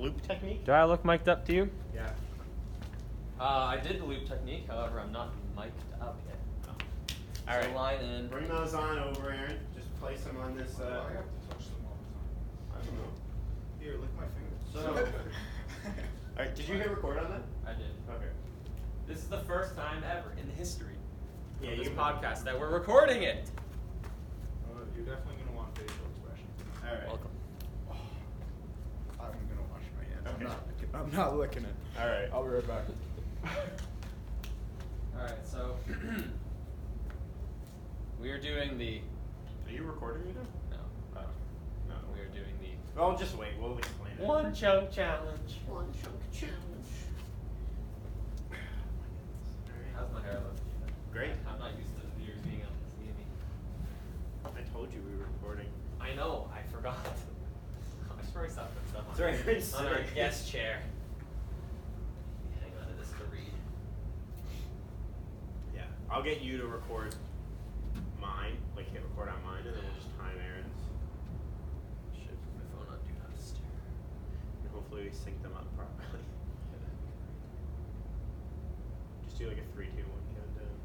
loop technique? Do I look mic'd up to you? Yeah. I did the loop technique, however, I'm not mic'd up yet. Oh. All right. So line in. Bring those on over, Aaron. Just place them on this. I have to touch them all the time. I don't know. Here, lick my fingers. So. All right. Did you hit record on that? I did. Okay. This is the first time ever in the history of this you- podcast that we're recording it. You're definitely going to want facial expression. All right. Welcome. Oh, I'm going to wash my hands. Okay. I'm not licking it. All right. I'll be right back. Alright, so we are doing the Are you recording me now? no. No. We are doing the Well, just wait. We'll explain it. one chunk challenge. One chunk challenge. How's my hair look? Great. I'm not used to the viewers being able to see me. I told you we were recording. I know, I forgot. I should probably stop putting stuff on, It's all right. on our guest chair. Hang on to this to read. Yeah. I'll get you to record mine, like hit record on mine, and then we'll just time Aaron's. Should put my phone on do not disturb. And hopefully we sync them up properly. Just do like a 3, 2, 1 countdown.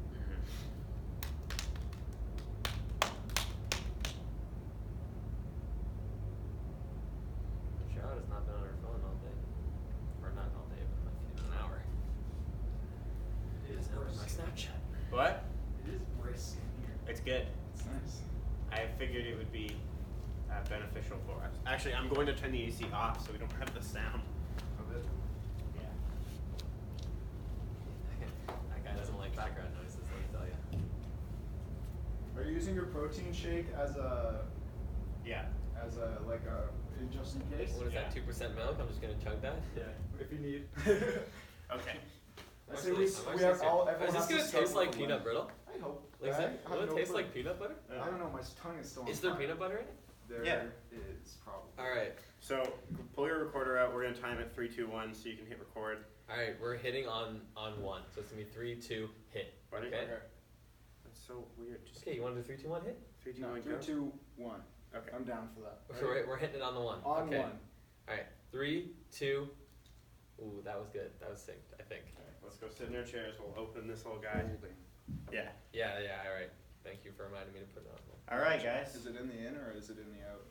Charlotte has not been on her phone all day. Or not all day, but like an hour. It is now in my Snapchat. What? It is brisk in here. It's good. It's nice. I figured it would be beneficial for us. Actually, I'm going to turn the AC off so we don't have the sound. Of it. Yeah. That guy doesn't like background noises, let me tell you. Are you using your protein shake as a Yeah. like a just in case? What is that, 2% milk? I'm just gonna chug that? Yeah. If you need. Okay. I say we have all. Everyone Is this has to gonna start taste like with peanut one. brittle? I hope. Like, I have will it no taste clue. like peanut butter? I don't know. My tongue is still on Is there fire. peanut butter in it? There Yeah. is probably. Alright. So pull your recorder out. We're gonna time it 3, 2, 1 so you can hit record. Alright, we're hitting on one. So it's gonna be 3, 2, hit. Ready? Okay? That's so weird. Just Okay, you wanna do 3, 2, 1, hit? 3, 2, No, 1, 3, go. 2, 1. Okay. I'm down for that. So we're hitting it on the one. On okay. one. Alright, 3, 2. Ooh, that was good. That was synced, I think. Okay, let's go sit in our chairs. We'll open this little guy. Yeah. Yeah, alright. Thank you for reminding me to put it on. All right, guys. Is it in the in or is it in the out?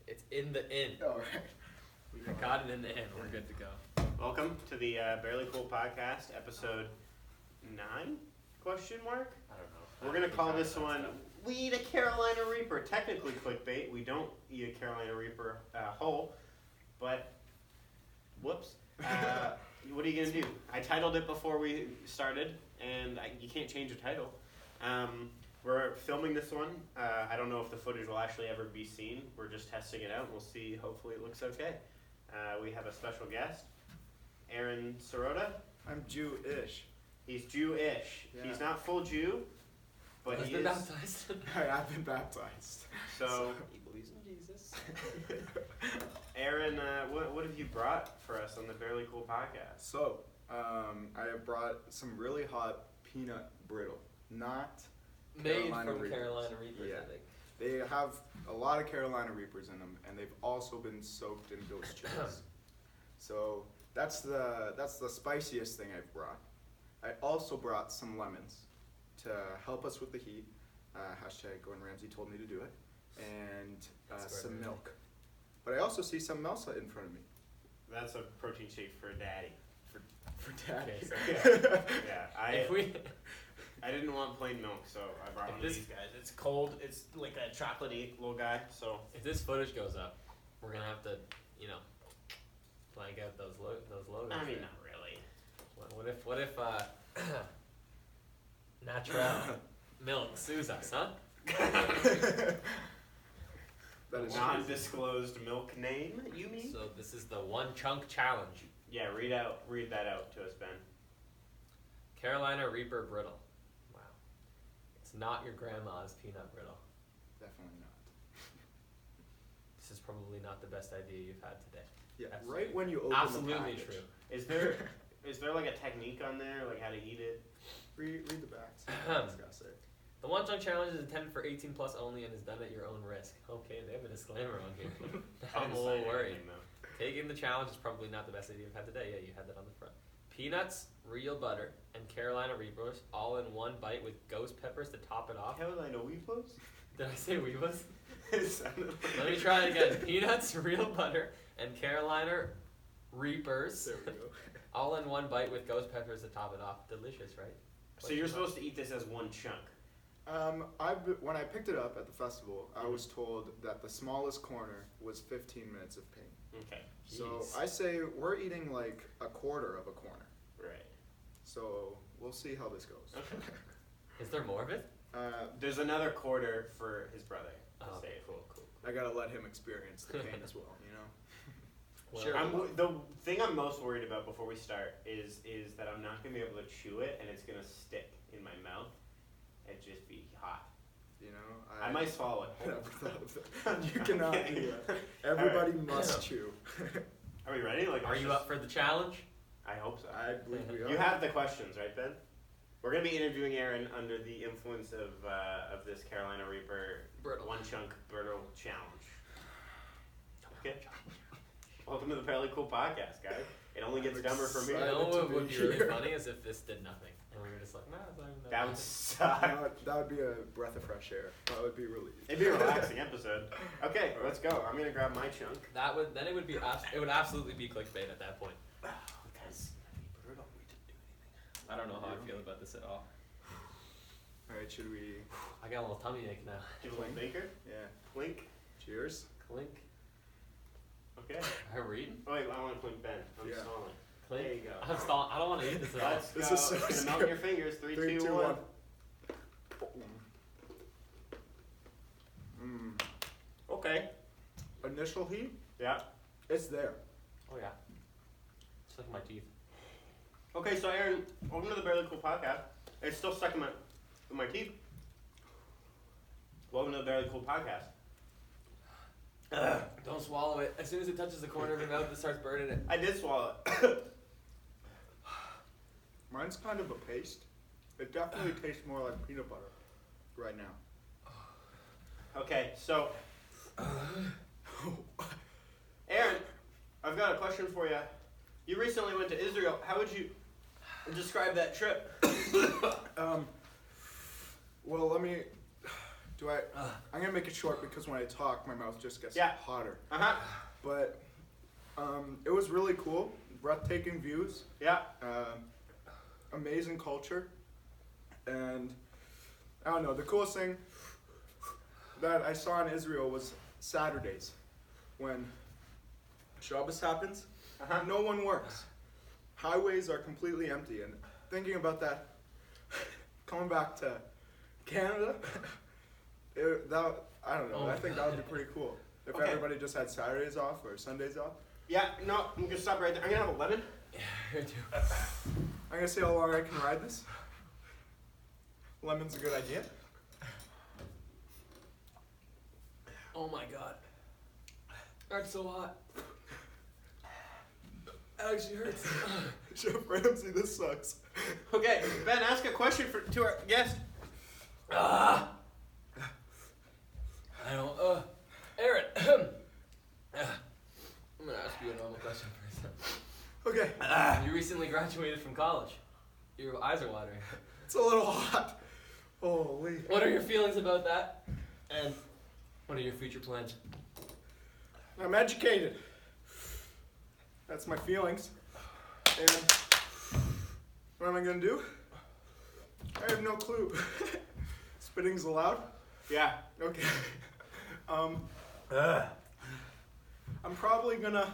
It's in the in. All right. I got it in the in. We're good to go. Welcome to the Barely Cool Podcast, episode 9? Question mark. I don't know. We're gonna call this one "We Eat a Carolina Reaper." Technically clickbait. We don't eat a Carolina Reaper whole, but whoops. What are you gonna do? I titled it before we started, and you can't change a title. We're filming this one. I don't know if the footage will actually ever be seen. We're just testing it out. We'll see. Hopefully it looks okay. We have a special guest, Aaron Sirota. I'm Jew-ish. He's Jewish. Yeah. He's not full Jew, but He's he been is. baptized. I have been baptized. So, He believes in Jesus. Aaron, what have you brought for us on the Barely Cool Podcast? So, I have brought some really hot peanut brittle. Not Made Carolina from Reapers. Carolina Reapers, Yeah. I think. They have a lot of Carolina Reapers in them, and they've also been soaked in goat's cheese. So that's the spiciest thing I've brought. I also brought some lemons to help us with the heat. Hashtag Gordon Ramsay told me to do it, and That's some Gordon milk. But I also see some Melsa in front of me. That's a protein shake for daddy. For daddy. Okay, Yeah, I didn't want plain milk, so I brought If one of this- these guys. It's cold. It's like a chocolatey little guy. So If this footage goes up, we're gonna have to, blank out those logos. I mean, there. not really. What if natural milk sues us, huh? That is Non-disclosed milk name. You mean? So this is the one chunk challenge. Yeah. Read that out to us, Ben. Carolina Reaper brittle. Wow. It's not your grandma's peanut brittle. definitely not. This is probably not the best idea you've had today. Yeah, That's right when you open the Absolutely package. true. Is there like a technique on there, like how to eat it? Read the back. See what it's got to say. The one chunk challenge is intended for 18 plus only and is done at your own risk. Okay, they have a disclaimer on here. I I'm didn't a sign little worried. anything, though. Taking the challenge is probably not the best idea you've had today. Yeah, you had that on the front. Peanuts, real butter, and Carolina Reapers all in one bite with ghost peppers to top it off. Carolina Weepos? Did I say Weebos? It sounded like- Let me try it again. Peanuts, real butter, and Carolina Reapers There we go. all in one bite with ghost peppers to top it off. Delicious, right? So you're supposed to eat this as one chunk. When I picked it up at the festival, I was told that the smallest corner was 15 minutes of pain. Okay. So Jeez. I say we're eating like a quarter of a corner. Right. So we'll see how this goes. Okay. Is there more of it? There's another quarter for his brother. To Oh, stay. cool. I gotta let him experience the pain as well, you know? Well, Sure. The thing I'm most worried about before we start is that I'm not gonna be able to chew it and it's gonna stick in my mouth and just be hot. You know? I might swallow it never whole. thought of that. You cannot do that. Everybody must chew. Are we ready? Like, are you up for the challenge? I hope so. I believe we are. You have the questions, right, Ben? We're gonna be interviewing Aaron under the influence of this Carolina Reaper Brittle. one chunk brittle challenge. Okay. Welcome to the Fairly Cool Podcast, guys. It only gets I'm dumber from You here. excited. know what to would be be really here. funny is if this did nothing. And we were just like, nah, it's not even That would suck. That would be a breath of fresh air. That would be relief. It'd be a relaxing episode. Okay, let's go. I'm gonna grab my chunk. That would then it would be it would absolutely be clickbait at that point. Guys, brutal. We didn't do anything. I don't know how I feel about this at all. Alright, should we I got a little tummy ache now. Give a little baker. yeah. Clink. Cheers? Clink. Okay. Are we eating? Oh wait, I want to clink Ben. I'm Yeah. stalling. Clink. There you go. I'm stalling. I don't want to eat this at all. Let's This go. is so It's gonna melt scary. your fingers. 3, 3, 2, 2, 1. 1. Mm. Okay. Initial heat? Yeah. It's there. Oh yeah. Stuck in my teeth. Okay, so Aaron, welcome to the Barely Cool Podcast. It's still stuck in my teeth. Welcome to the Barely Cool Podcast. Don't swallow it. As soon as it touches the corner of your mouth, it starts burning it. I did swallow it. Mine's kind of a paste. It definitely tastes more like peanut butter right now. Okay, so Aaron, I've got a question for you. You recently went to Israel. How would you describe that trip? Well, let me. I'm gonna make it short because when I talk, my mouth just gets Yeah. hotter. Uh-huh. But it was really cool. Breathtaking views. Yeah. Amazing culture. And I don't know. The coolest thing that I saw in Israel was Saturdays when Shabbos happens. Uh-huh. No one works. Highways are completely empty. And thinking about that, coming back to Canada, I don't know. Oh I my think that would be pretty cool if Okay. everybody just had Saturdays off or Sundays off. Yeah, no, I'm gonna stop right there. I'm gonna have a lemon. Yeah, here too. I'm gonna see how long I can ride this. Lemon's a good idea. Oh my god. That's so hot. It actually hurts. Chef Ramsay, this sucks. Okay, Ben, ask a question to our guest. I don't. Aaron. I'm gonna ask you a normal question first. Okay, You recently graduated from college. Your eyes are watering. it's a little hot. Holy. What are your feelings about that? And what are your future plans? I'm educated. That's my feelings. And what am I gonna do? I have no clue. Spitting's allowed? Yeah. Okay. I'm probably gonna.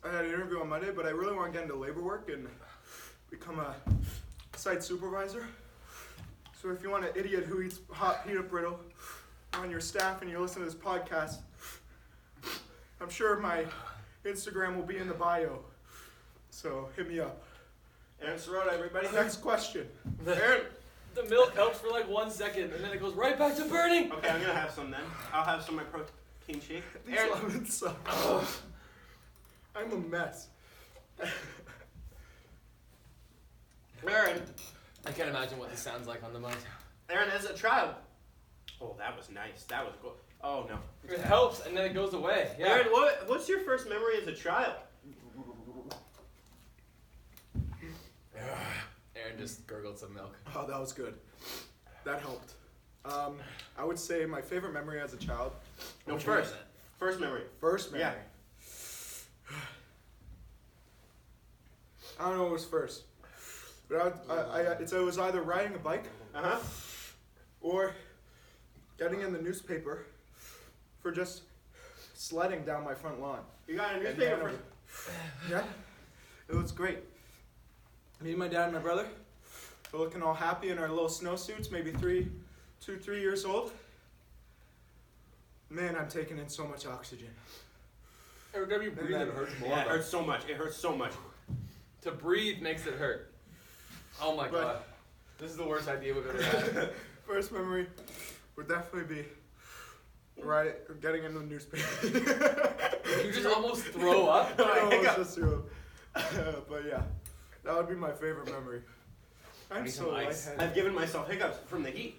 I had an interview on Monday, but I really want to get into labor work and become a site supervisor. So if you want an idiot who eats hot peanut brittle on your staff and you're listening to this podcast, I'm sure my Instagram will be in the bio. So hit me up. Aaron Sirota, everybody. Next question. Aaron. The milk helps for like 1 second, and then it goes right back to burning. Okay, I'm gonna have some then. I'll have some of my protein shake. These Aaron. lemons suck. I'm a mess. Aaron. I can't imagine what this sounds like on the mic. Aaron, as a child. Oh, that was nice. That was cool. Oh no. It helps, and then it goes away. Yeah. Aaron, what's your first memory as a child? Aaron just gurgled some milk. Oh, that was good. That helped. I would say my favorite memory as a child. No, Which one is first. it? First memory. First memory. Yeah. I don't know what was first. But it was either riding a bike Uh-huh. or getting in the newspaper for just sledding down my front lawn. You got a And newspaper Hanover. for... Yeah, it was great. Me, my dad, and my brother were looking all happy in our little snowsuits, maybe 3 years old. Man, I'm taking in so much oxygen. Every time you breathe, it hurts more. Yeah, it hurts so much. It hurts so much. To breathe makes it hurt. Oh my But- god. This is the worst idea we've ever had. First memory would definitely be getting in the newspaper. You just almost throw up? I almost Hiccup. just threw up. But yeah, that would be my favorite memory. I'm need so some ice. lightheaded. I've given myself hiccups from the heat.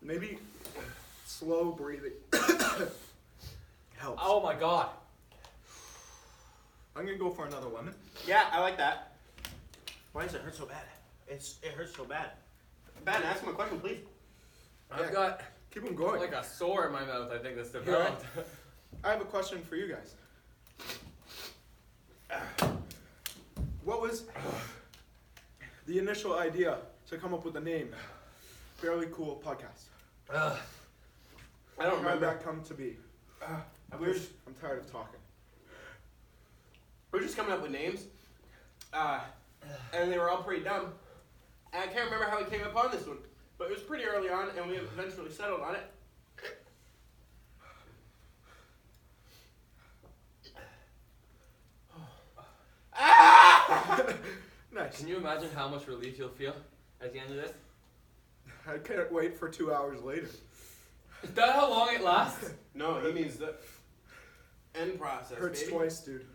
Maybe slow breathing helps. Oh my god. I'm gonna go for another lemon. Yeah, I like that. Why does it hurt so bad? It hurts so bad. Ben, ask him a question, please. I've got Keep them going. like a sore in my mouth, I think that's Here, developed. I have a question for you guys. What was the initial idea to come up with the name Fairly Cool Podcast? Ugh. I don't How did remember. that come to be? We were just, I'm tired of talking. coming up with names, and they were all pretty dumb. And I can't remember how we came upon this one, but it was pretty early on, and we eventually settled on it. Nice. Can you imagine how much relief you'll feel at the end of this? I can't wait for 2 hours later. Is that how long it lasts? No, he means the end process. Hurts baby. twice, dude.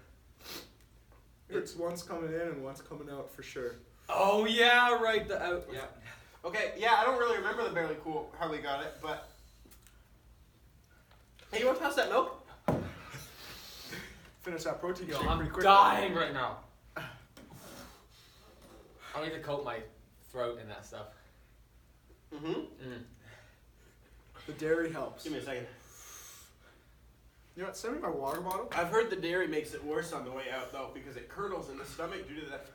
Hurts once coming in and once coming out for sure. Oh yeah, right. The out. Yeah. Okay, yeah, I don't really remember the barely cool how we got it, but hey, you want to pass that milk? Finish that protein Yo, shake I'm pretty quick. dying right now. I need to coat my throat in that stuff. Mm-hmm. Mm. The dairy helps. Give me a second. You know what? Send me my water bottle. I've heard the dairy makes it worse on the way out though because it curdles in the stomach due to that.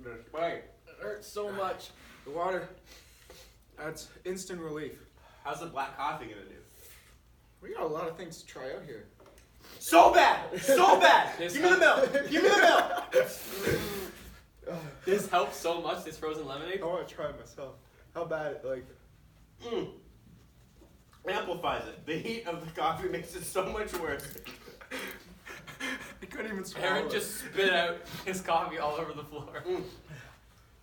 The spike. It hurts so much. The water. That's instant relief. How's the black coffee gonna do? We got a lot of things to try out here. So bad! So bad! This Give me the milk! Give me the milk! This helps so much. This frozen lemonade. I want to try it myself. How bad? Like, Amplifies it. The heat of the coffee makes it so much worse. I couldn't even swallow Aaron it. just spit out his coffee all over the floor.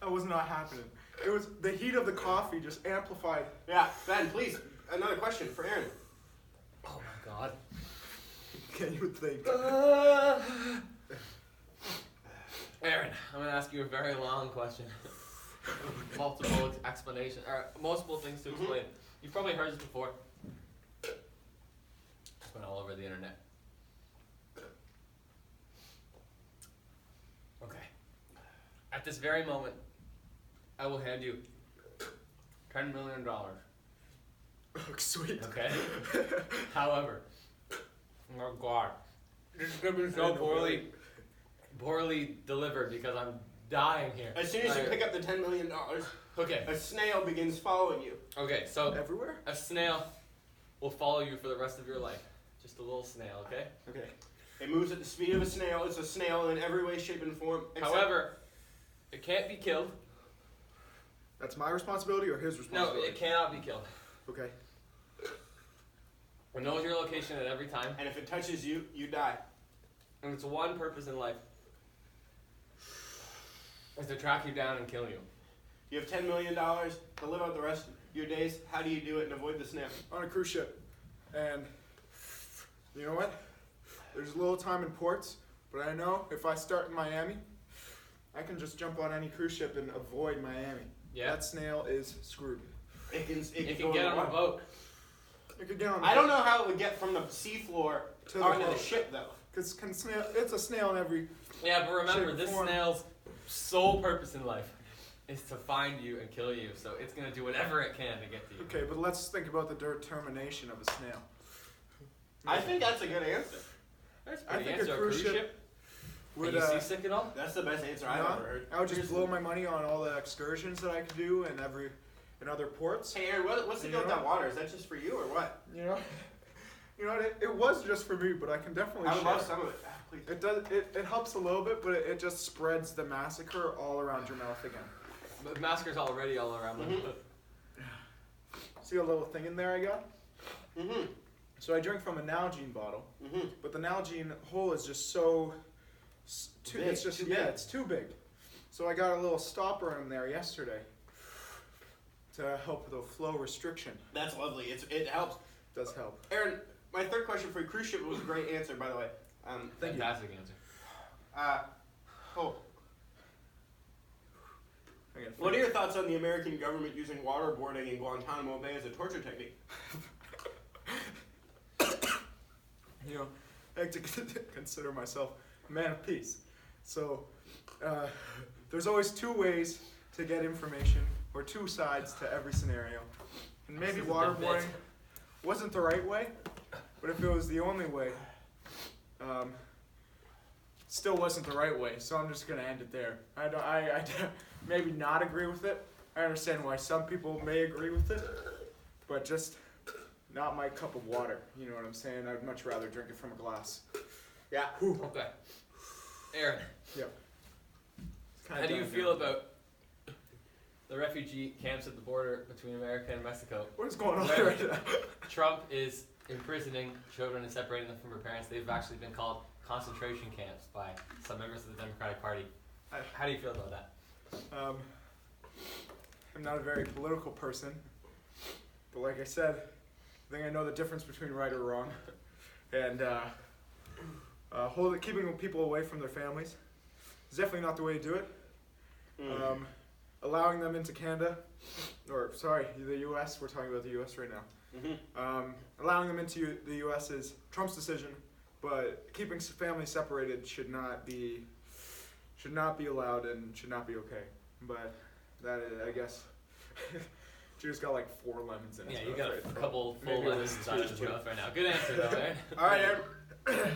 That was not happening. It was the heat of the coffee just amplified. Yeah, Ben, please, another question for Aaron. Oh my god. Can you think? Aaron, I'm gonna ask you a very long question. Multiple explanation, or multiple things to explain. You've probably heard this before. It's been all over the internet. Okay. At this very moment, I will hand you $10 million. Oh, sweet. Okay. However, oh god, this is gonna be I so know, poorly delivered because I'm dying here. As soon as you pick up the $10 million, Okay. a snail begins following you. Okay. So Everywhere? a snail will follow you for the rest of your life. Just a little snail. Okay. Okay. It moves at the speed of a snail. It's a snail in every way, shape, and form. except- However, it can't be killed. That's my responsibility or his No, responsibility? it cannot be killed. Okay. It knows your location at every time, and if it touches you, you die. and its one purpose in life is to track you down and kill you. You have $10 million to live out the rest of your days. How do you do it and avoid the snail? On a cruise ship. And you know what? There's a little time in ports, but I know if I start in Miami, I can just jump on any cruise ship and avoid Miami. Yeah. That snail is screwed. It can can get on a boat. It could get on. I don't know how it would get from the seafloor To the onto the boat. ship though. Because it's a snail in every. Yeah, but remember, Shape, this form. snail's sole purpose in life is to find you and kill you. So it's gonna do whatever it can to get to you. Okay, but let's think about the determination of a snail. I think that's a good answer. That's a I pretty think answer. a A cruise cruise ship ship? Would Are you seasick at all? That's the best answer I've no, ever heard. I would just blow my money on all the excursions that I could do in other ports. Hey Aaron, what's the deal with that water? Is that just for you or what? You know, it was just for me, but I can definitely I would share. love some of it. Please. It does. It helps a little bit, but it just spreads the massacre all around your mouth again. But Masker's already all around them. See a little thing in there I got? Mm-hmm. So I drink from a Nalgene bottle, Mm-hmm. but the Nalgene hole is just so too. Big, It's just too big. it's too big. So I got a little stopper in there yesterday to help with the flow restriction. That's lovely. It helps. Does help. Aaron, my third question for you, cruise ship was a great answer, by the way. Thank you. Fantastic answer. Oh, I gotta what are your thoughts on the American government using waterboarding in Guantanamo Bay as a torture technique? You know, I like to consider myself a man of peace. So there's always two ways to get information, or two sides to every scenario. And maybe This is a waterboarding bit. wasn't the right way, but if it was the only way, still wasn't the right way. So I'm just gonna end it there. I maybe not agree with it. I understand why some people may agree with it, but just not my cup of water. You know what I'm saying? I'd much rather drink it from a glass. Yeah. Okay. Aaron, Yep. how do you feel about the refugee camps at the border between America and Mexico? What is going on Where right now? Trump is imprisoning children and separating them from their parents. They've actually been called concentration camps by some members of the Democratic Party. How do you feel about that? I'm not a very political person, but like I said, I think I know the difference between right or wrong, and keeping people away from their families is definitely not the way to do it. Allowing them into Canada, or sorry, the U.S. We're talking about the U.S. right now. Mm-hmm. Allowing them into the U.S. is Trump's decision, but keeping families separated should not be allowed and should not be okay. But that is, I guess, you just got like 4 lemons in it. Yeah, so you that's got right. a couple full Maybe it lemons was inside of his mouth right now. Good answer, though, Aaron. All right, Aaron.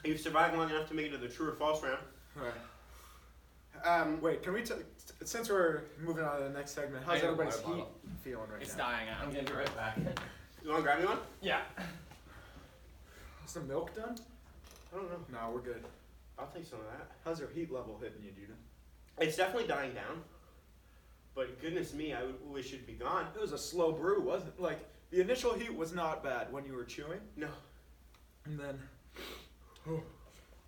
You've survived long enough to make it to the true or false round. Alright. Wait, can we since we're moving on to the next segment, how's I got a everybody's water heat bottle. feeling right It's now? dying out. I'm getting it right back. You want to grab me one? Yeah. Is the milk done? I don't know. No, we're good. I'll take some of that. How's your heat level hitting you, Judah? It's definitely dying down. But goodness me, I wish it'd be gone. It was a slow brew, wasn't it? Like, the initial heat was not bad when you were chewing, No. and then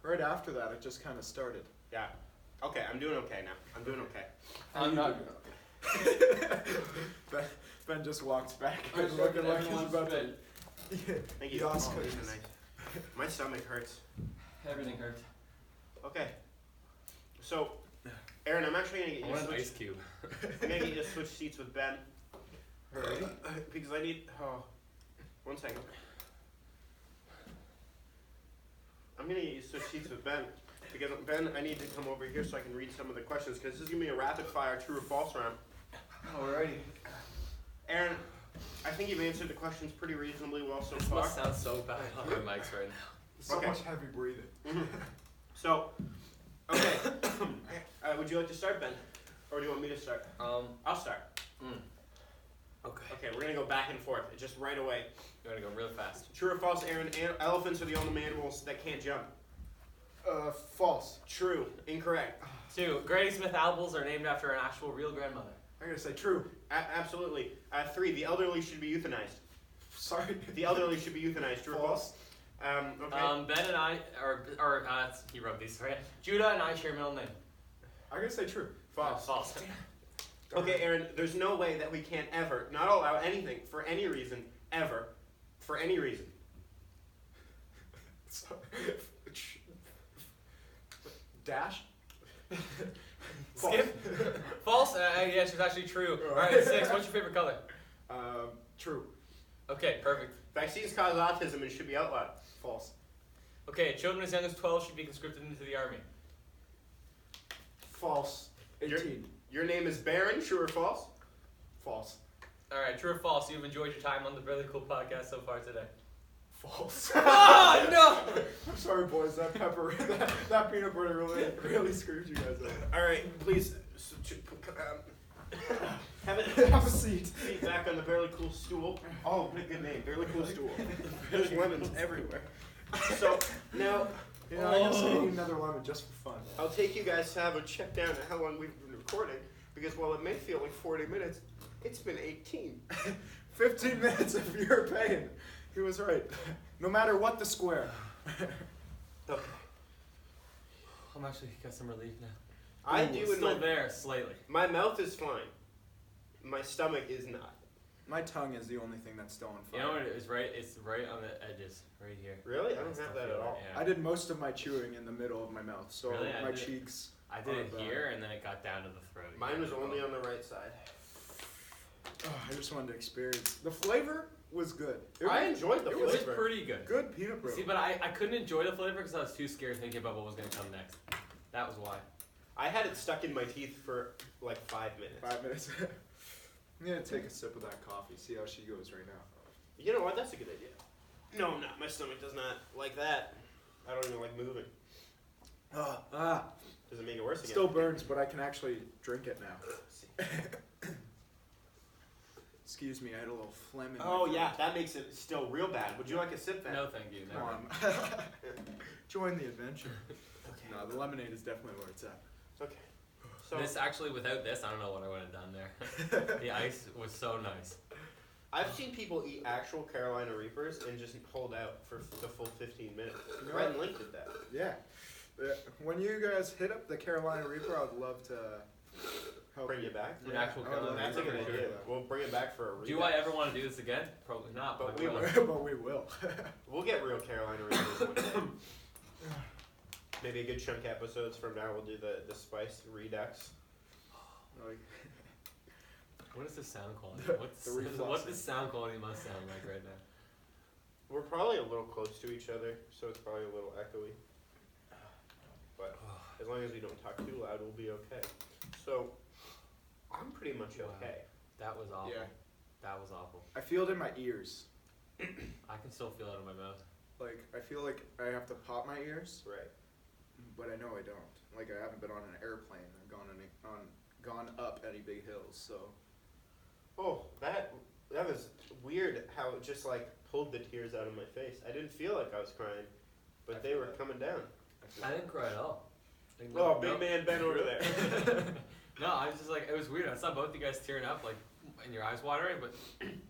right after that, it just kind of started. Yeah. Okay, I'm doing okay now. I'm doing okay. I'm not. Ben just walks back I'm and sure looking like he's everyone's about to. good. Thank you. Yas Oh, cookies. these are nice. My stomach hurts. Everything hurts. Okay. So, Aaron, I'm actually gonna get I you want to an switch. ice cube. I'm gonna get you to switch seats with Ben. Alright. Because I need. Oh, 1 second. I'm gonna get you to switch seats with Ben. Because Ben, I need to come over here so I can read some of the questions. Because this is gonna be a rapid fire true or false round. Alrighty. Aaron, I think you've answered the questions pretty reasonably well so This far. must sound so bad on our mics right now. So Okay. much heavy breathing. So, okay. Would you like to start, Ben? Or do you want me to start? I'll start. Okay. Okay, we're gonna go back and forth, just right away. You want to go real fast. True or false, Aaron? Elephants are the only animals that can't jump. False. True. Incorrect. 2. Granny Smith apples are named after an actual real grandmother. I'm gonna say true. Absolutely. 3. The elderly should be euthanized. Sorry. The elderly should be euthanized. True or false? Okay. Ben and I, he wrote these, right? Judah and I share a middle name. I'm gonna say true. False. False. Okay, Aaron. There's no way that we can't ever not allow anything for any reason ever, for any reason. Dash. Skip. False? Yeah, she's actually true. Alright, 6. What's your favorite color? True. Okay, perfect. Vaccines cause autism and should be outlawed. False. Okay, children as young as 12 should be conscripted into the army. False. 18. Your name is Baron, true or false? False. Alright, true or false? You've enjoyed your time on the Really Cool podcast so far today. False. Oh, no! I'm sorry, boys. That pepper, that peanut butter really screwed you guys up. Alright, please have Have a seat. Seat back on the Barely Cool stool. Oh, what a good name, Barely Cool stool. There's lemons everywhere. So, now, You know, I guess I need another lemon just for fun. I'll take you guys to have a check down at how long we've been recording, because while it may feel like 40 minutes, it's been 18. 15 minutes of your pain. He was right. No matter what the square. Okay. I'm actually got some relief now. I Ooh, do in still my... there, slightly. My mouth is fine. My stomach is not. My tongue is the only thing that's still on fire. You know what it is, right? It's right on the edges, right here. Really? I I don't still have that feel at all. Yeah. I did most of my chewing in the middle of my mouth, so Really? I my did it- cheeks. I did it Oh, here, and then it got down to the throat. Mine was only on the right side. Oh, I just wanted to experience. The flavor was good. I enjoyed the It was flavor. pretty good. Good peanut butter. See, but I couldn't enjoy the flavor because I was too scared thinking about what was going to come next. That was why. I had it stuck in my teeth for like 5 minutes. 5 minutes. I'm gonna take a sip of that coffee, see how she goes right now. You know what? That's a good idea. No, I'm not. My stomach does not like that. I don't even like moving. Does it make it worse again? Still burns, but I can actually drink it now. Excuse me, I had a little phlegm in my Oh throat. yeah, that makes it still real bad. Would you like a sip then? No, thank you. Come Never. on. Join the adventure. Okay. No, the lemonade is definitely where it's at. Okay. So This actually, without this, I don't know what I would have done there. The ice was so nice. I've seen people eat actual Carolina Reapers and just hold out for the full 15 minutes. You know Red what? and Link did that. Yeah. When you guys hit up the Carolina Reaper, I'd love to help Bring you back? An actual I would love Carolina That's a good to idea. do that. We'll bring it back for a Do I ever want to do this again? Probably not, But but we I will. will. But we will. We'll get real Carolina Reapers one day. Maybe a good chunk episodes from now we'll do the spice redux. Like, What is the sound quality? The refluxing. What the sound quality must sound like right now? We're probably a little close to each other, so it's probably a little echoey. But as long as we don't talk too loud, we'll be okay. So, I'm pretty much Wow. okay. That was awful. Yeah. That was awful. I feel it in my ears. I can still feel it in my mouth. Like, I feel like I have to pop my ears, Right. but I know I don't. Like, I haven't been on an airplane or gone up any big hills, so. Oh, that was weird how it just like pulled the tears out of my face. I didn't feel like I was crying, but I they feel were that. coming down. I didn't cry at all. Like, Oh, big man Ben over there. No, I was just like, it was weird. I saw both you guys tearing up, like, and your eyes watering, but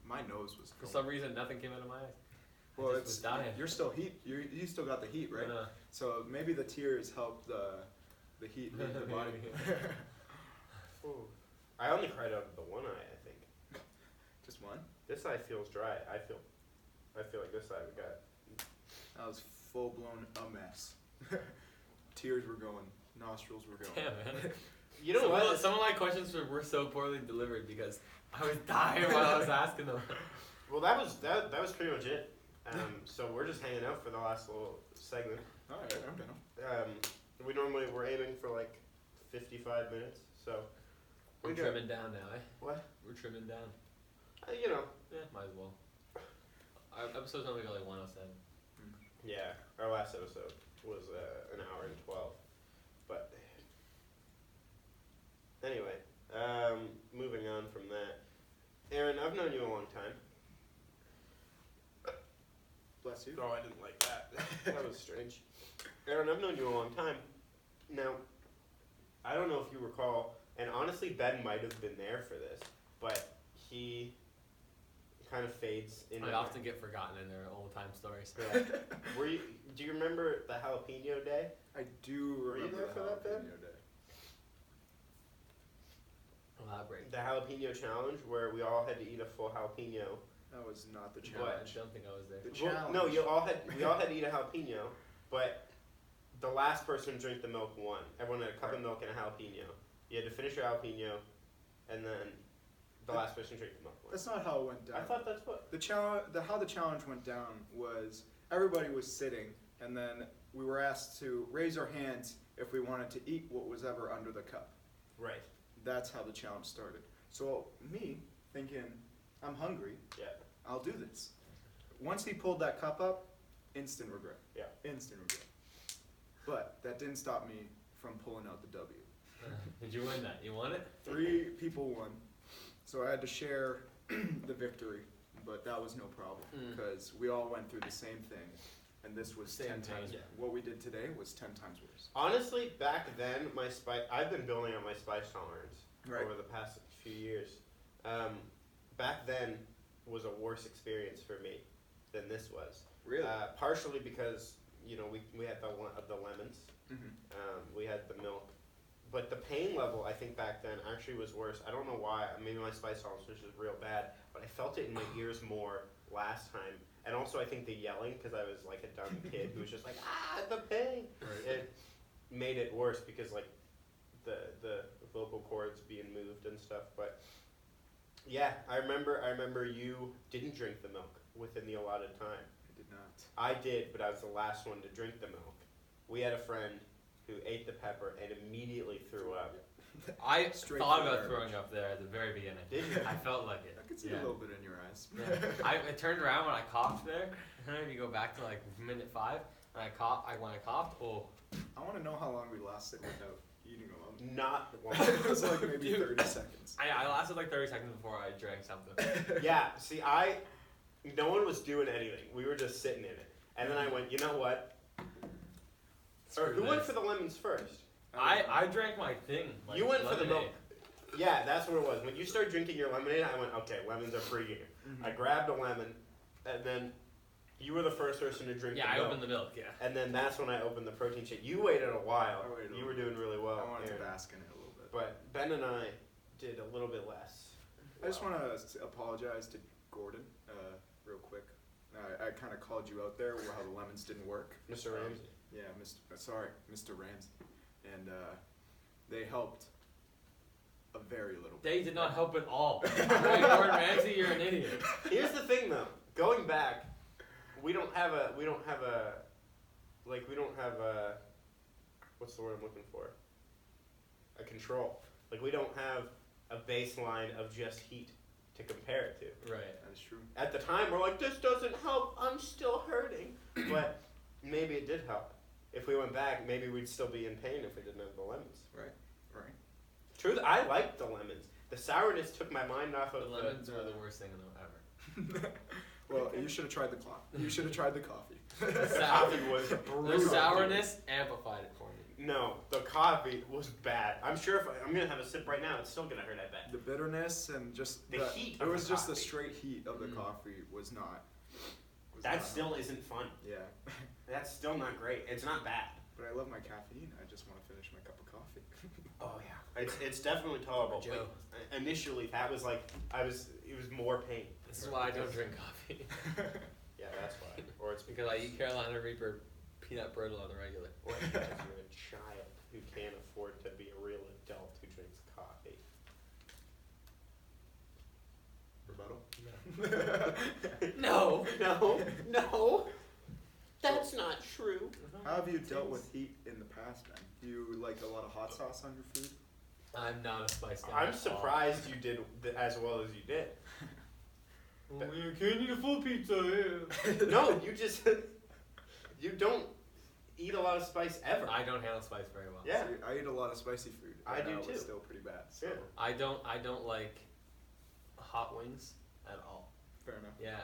My nose was for going. some reason, nothing came out of my eyes. Well, I just it's was dying. you're still heat. You still got the heat, right? But, So maybe the tears help the heat leave the body. Ooh. I only cried out of the one eye, I think. Just one. This eye feels dry. I feel like this eye we got. That was full blown a mess. Tears were going, nostrils were going. damn, man. You know what? Some of my questions were so poorly delivered because I was dying while I was asking them. Well, that was pretty much it. So we're just hanging out for the last little segment. All right, I'm down. We're aiming for like 55 minutes. So We're we got trimming down now, eh? what? We're trimming down. You know. Yeah, might as well. Our episode's only got like 107. Yeah, our last episode was an hour and 12. But anyway, moving on from that. Aaron, I've known you a long time. Bless you. Oh, I didn't like that. That was strange. Aaron, I've known you a long time. Now, I don't know if you recall, and honestly, Ben might have been there for this, but he kind of fades in. I often get forgotten in their old time stories. Yeah. Do you remember the jalapeno day? I do Were you remember there the for that, Ben? jalapeno day. Elaborate. The jalapeno challenge, where we all had to eat a full jalapeno. That was not the What? I challenge. don't think I was there. The Well, challenge. no, we all had to eat a jalapeno, but the last person to drink the milk won. Everyone had a cup of milk and a jalapeno. You had to finish your jalapeno, and then the last person drink the milk. That's not how it went down. I thought that's what. How the challenge went down was everybody was sitting, and then we were asked to raise our hands if we wanted to eat what was ever under the cup. Right. That's how the challenge started. So me thinking, I'm hungry. Yeah. I'll do this. Once he pulled that cup up, instant regret. Yeah. Instant regret. But that didn't stop me from pulling out the W. Did you win that? You won it? 3 people won. So I had to share the victory, but that was no problem because we all went through the same thing. And this was Same 10 thing, times. yeah. What we did today was 10 times worse. Honestly, back then, I've been building on my spice tolerance Right. over the past few years. Back then was a worse experience for me than this was. Really? Partially because, you know, we had the lemons, we had the milk, but the pain level I think back then actually was worse. I don't know why. Maybe my spice tolerance was just real bad, but I felt it in my ears more last time. And also I think the yelling, because I was like a dumb kid who was just like, the pain. Right. It made it worse because like the vocal cords being moved and stuff. But yeah, I remember you didn't drink the milk within the allotted time. I did not. I did, but I was the last one to drink the milk. We had a friend who ate the pepper and immediately threw up. I Straight thought to about the throwing up there at the very beginning. Did you? I felt like it. I could see Yeah. a little bit in your eyes. Yeah. I turned around when I coughed there. If you go back to like minute 5, and when I coughed, oh. I want to know how long we lasted without eating a lemon. Not long. It was like maybe 30 seconds. I lasted like 30 seconds before I drank something. Yeah, see, no one was doing anything. We were just sitting in it. And then I went, you know what? Or who went for the lemons first? I drank my thing. Like You went for the milk. lemonade. Yeah, that's what it was. When you started drinking your lemonade, I went, okay, lemons are free here. I grabbed a lemon, and then you were the first person to drink Yeah, the I milk. opened the milk, yeah. And then that's when I opened the protein shake. You waited a while. I waited a You were little doing really well. I wanted to Aaron. bask in it a little bit. But Ben and I did a little bit less. I just want to apologize to Gordon real quick. I kind of called you out there how the lemons didn't work. Mr. Ramsey. Yeah, Mr. Ramsey. And they helped a very little bit. They did not help at all. Hey, Gordon Ramsay, you're an idiot. Here's the thing, though. Going back, we don't have a, what's the word I'm looking for? A control. Like, we don't have a baseline of just heat to compare it to. Right. That is true. At the time, we're like, this doesn't help. I'm still hurting. But maybe it did help. If we went back, maybe we'd still be in pain if we didn't have the lemons. Right. Truth, I liked the lemons. The sourness took my mind off of The lemons were the worst thing ever. Well, you should have tried the coffee. You should have tried the coffee. The coffee was The brutal. sourness amplified it for me. No, the coffee was bad. I'm sure if I'm gonna have a sip right now, it's still gonna hurt. I bet. The bitterness and just The heat It of was the just the coffee. straight heat of the Mm. coffee was not. That still isn't fun. Yeah. That's still not great. It's not bad. But I love my caffeine. I just want to finish my cup of coffee. Oh yeah. It's definitely tolerable. Joe. But initially, that was like it was more pain. This is why I don't drink coffee. Yeah, that's why. Or it's Because I eat Carolina Reaper peanut brittle on the regular. or because you're a child who can't afford to be a real adult who drinks coffee. Rebuttal. No. No. That's not true. How have you dealt with heat in the past, man? Do you like a lot of hot sauce on your food? I'm not a spice guy. I'm at all. surprised you did as well as you did. Well, you can't eat a full pizza, yeah. No, you don't eat a lot of spice ever. I don't handle spice very well. Yeah. See, I eat a lot of spicy food. I Right do now too. It's still pretty bad. So. Yeah. I don't like hot wings at all. Fair enough. Yeah,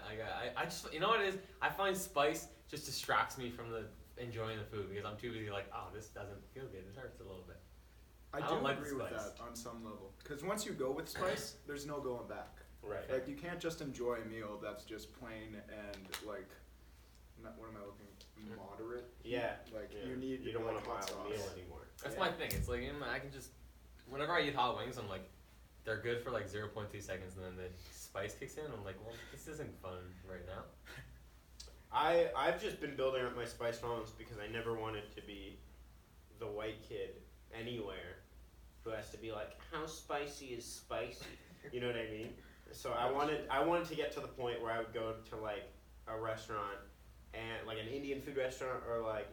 I just, you know what it is? I find spice just distracts me from the enjoying the food because I'm too busy like, oh, this doesn't feel good. It hurts a little bit. I don't do like agree with spice. that on some level. Because once you go with spice, there's no going back. Right. Like, you can't just enjoy a meal that's just plain and, like, what am I looking, moderate? Yeah. Like, Yeah. you don't like, want a hot mild sauce. meal anymore. That's Yeah. my thing. It's like I can just, whenever I eat hot wings, I'm like, they're good for like 0.2 seconds, and then the spice kicks in. I'm like, well, this isn't fun right now. I've just been building up my spice tolerance because I never wanted to be the white kid anywhere who has to be like, how spicy is spicy? You know what I mean? So I wanted to get to the point where I would go to like a restaurant, and like an Indian food restaurant or like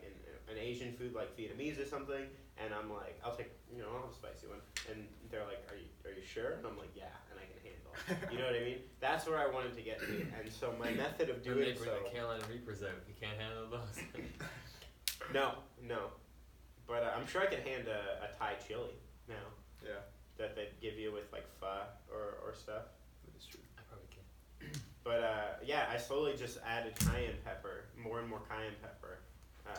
an Asian food like Vietnamese or something, and I'm like, I'll take, I'll have a spicy one, and they're like, are you sure? And I'm like, yeah, and I can handle it. You know what I mean? That's where I wanted to get to, and so my method of doing They bring the Carolina Reapers out. You can't handle those. No, but I'm sure I could hand a Thai chili now. Yeah. That they'd give you with like pho or stuff. That is true. I probably can. But yeah, I slowly just added cayenne pepper, more and more cayenne pepper.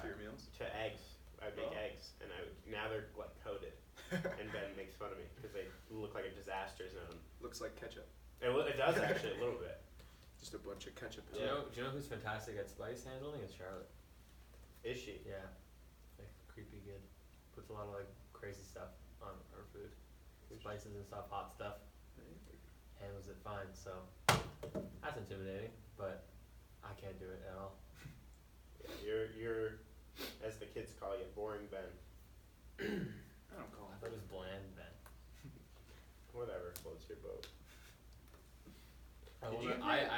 To your meals? To eggs. I'd make eggs, and now they're like coated. And Ben makes fun of me because they look like a disaster zone. Looks like ketchup. It does actually a little bit. Just a bunch of ketchup. Do you know who's fantastic at spice handling? It's Charlotte. Is she? Yeah. Like creepy good. Puts a lot of like crazy stuff on her food. Spices and stuff, hot stuff. Handles it fine, so that's intimidating, but I can't do it at all. Yeah, you're as the kids call you, boring Ben. I don't call I him. thought it was bland then. Whatever floats your boat. I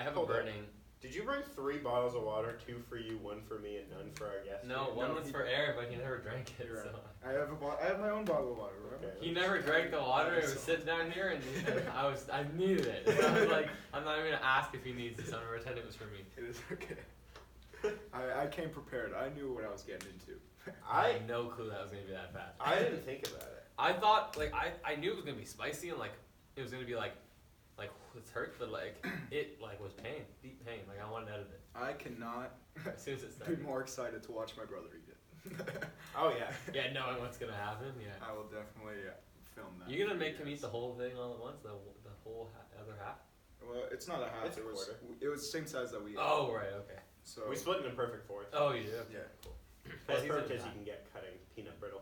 have a Hold on. burning. Did you bring 3 bottles of water, 2 for you, 1 for me, and none for our guest? No, one was for Aaron, but he never drank it. You're So. right. I have my own bottle of water. Remember? Okay. He never drank the water. It was sitting down here, and I needed it. So I was like, I'm not even gonna ask if he needs this. I'm gonna pretend it was for me. It is okay. I came prepared. I knew what I was getting into. I had no clue that was gonna be that bad. I didn't think about it. I thought I knew it was gonna be spicy and it was gonna be like this hurt, but it was pain, deep pain. Like I wanted out of it. I cannot As soon as it be started. more excited to watch my brother eat it. Oh yeah. Yeah, knowing what's gonna happen. Yeah. I will definitely film that. You gonna make him eat the whole thing all at once? The whole other half? Well, it's not a half. It's a quarter. It was the same size that we ate. Oh right, okay. So We split in a perfect fourth. Oh you do? Okay, Yeah. cool. As he's perfect in as you that. can get cutting peanut brittle.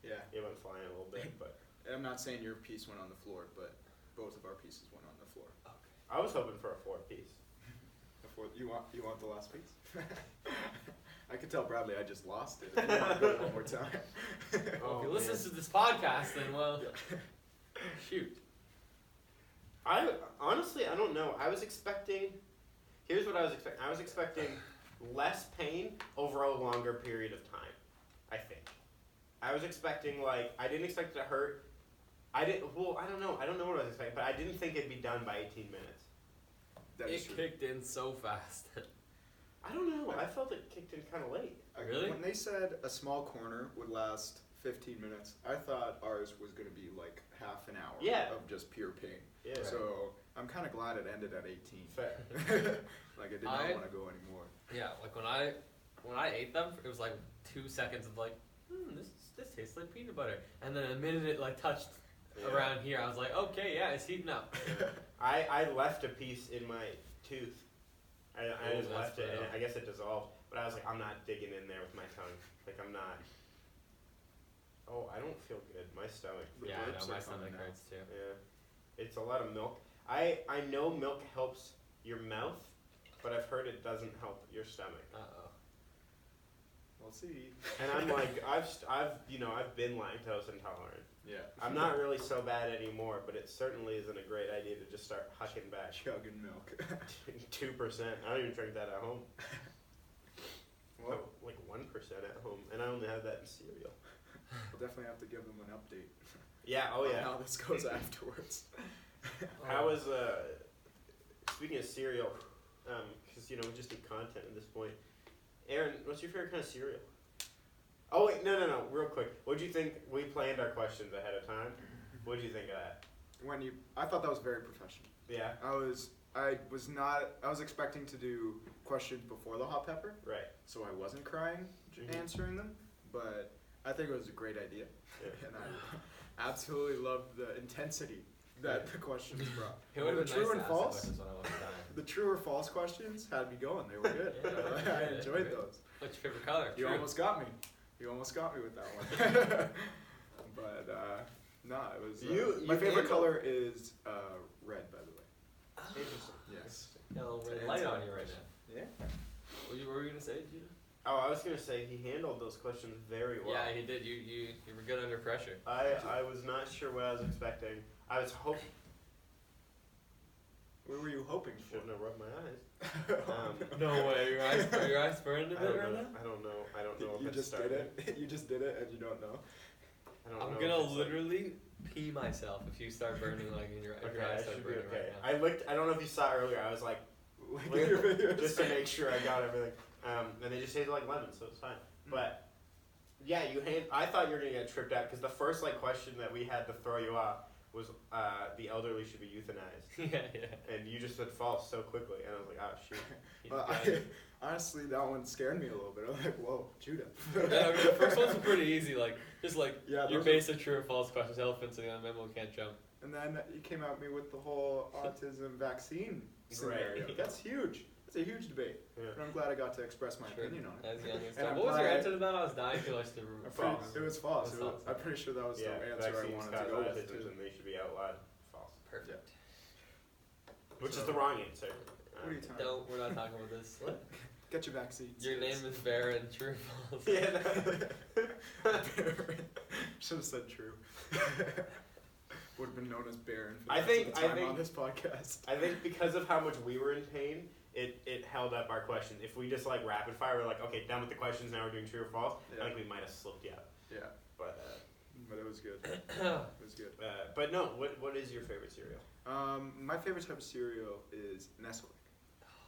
yeah. It went flying a little bit, but I'm not saying your piece went on the floor, but both of our pieces went on the floor. Okay. I was hoping for a 4th piece. You want the last piece? I could tell Bradley I just lost it. If you want to go one more time. Well, if he listens to this podcast, then shoot. I don't know. I was expecting. Here's what I was expecting. I was expecting less pain over a longer period of time. I think. I was expecting I didn't expect it to hurt. I didn't. Well, I don't know. I don't know what I was expecting, but I didn't think it'd be done by 18 minutes. That is It true. kicked in so fast. I don't know. I felt it kicked in kind of late. Really? When they said a small corner would last 15 minutes, I thought ours was going to be like half an hour of just pure pain. Yeah. Right. So I'm kind of glad it ended at 18. Fair. I did not want to go anymore. Yeah, when I ate them, it was 2 seconds of this tastes like peanut butter, and then the minute it touched around here, I was like, okay, yeah, it's heating up. I left a piece in my tooth. I just that's left it, and rough. I guess it dissolved. But I was like, I'm not digging in there with my tongue. I'm not. Oh, I don't feel good. My stomach. Yeah, I burps know, my are coming stomach now. hurts too. Yeah. It's a lot of milk. I know milk helps your mouth, but I've heard it doesn't help your stomach. Uh-oh. We'll see. And I'm like, I've been lactose intolerant. Yeah. I'm not really so bad anymore, but it certainly isn't a great idea to just start hucking back. Chugging milk. 2%. I don't even drink that at home. Well, Like 1% at home, and I only have that in cereal. we'll definitely have to give them an update. Yeah. Oh on yeah. how this goes afterwards. How was speaking of cereal? Because we just need content at this point. Aaron, what's your favorite kind of cereal? Oh wait, no, real quick. What'd you think? We planned our questions ahead of time. What'd you think of that? I thought that was very professional. Yeah. I was expecting to do questions before the hot pepper, Right. so I wasn't crying Mhm. answering them, but I think it was a great idea. Yeah. And I absolutely loved the intensity that the questions brought. It would the have been true nice and to false, ask the questions when I wasn't dying. the true or false questions had me going. They were good. Yeah, I enjoyed good. those. What's your favorite color? You True. almost got me. You almost got me with that one. But no, it was. My you favorite handled- color is red, by the way. Interesting. Yes. Got a little red light on you right now. Yeah. What were you gonna say, Gina? Oh, I was gonna say he handled those questions very well. Yeah, he did. You were good under pressure. I was not sure what I was expecting. I was hoping. What were you hoping for? Shouldn't have rubbed my eyes. No way. Are your eyes burned a bit right now? I don't know. I don't know if You it's just did started. it. You just did it, and you don't know. I don't I'm know gonna if it's literally pee myself if you start burning like in your, if Okay, your I eyes start should be burning okay. right now. I looked. I don't know if you saw earlier. I was like, Look at your videos. just to make sure I got everything. And they just tasted like lemon, so it's fine. But yeah, I thought you were gonna get tripped out because the first question that we had to throw you off was the elderly should be euthanized, yeah. and you just said false so quickly, and I was like, oh shoot. He's good. Honestly, that one scared me a little bit. I'm like, whoa, Judah. Yeah, the first ones were pretty easy, just Yeah, your those basic true or false questions. Elephants in the mammal can't jump. And then you came at me with the whole autism vaccine scenario. Right. That's huge. It's a huge debate. Yeah. And I'm glad I got to express my Sure. opinion on it. As young as And I'm what was your glad- answer to that? I was dying to watch the False. It was false. It was false. I'm pretty sure that was Yeah, the answer I vaccines wanted to cause go with autism too. and they should be outlawed. False. Perfect. Which is So- the wrong answer. What are you talking about? We're not talking about this. Get your vaccines. Your name is Baron. True or false? Yeah. Should have said true. Would have been known as Baron for I the think- rest of the I time think- on this podcast. I think because of how much we were in pain, it held up our questions. If we just rapid fire, we're like, okay, done with the questions, now we're doing true or false, Yeah. I think we might have slipped you out. Yeah, But but it was good. It was good. but no, what is your favorite cereal? My favorite type of cereal is Nesquik.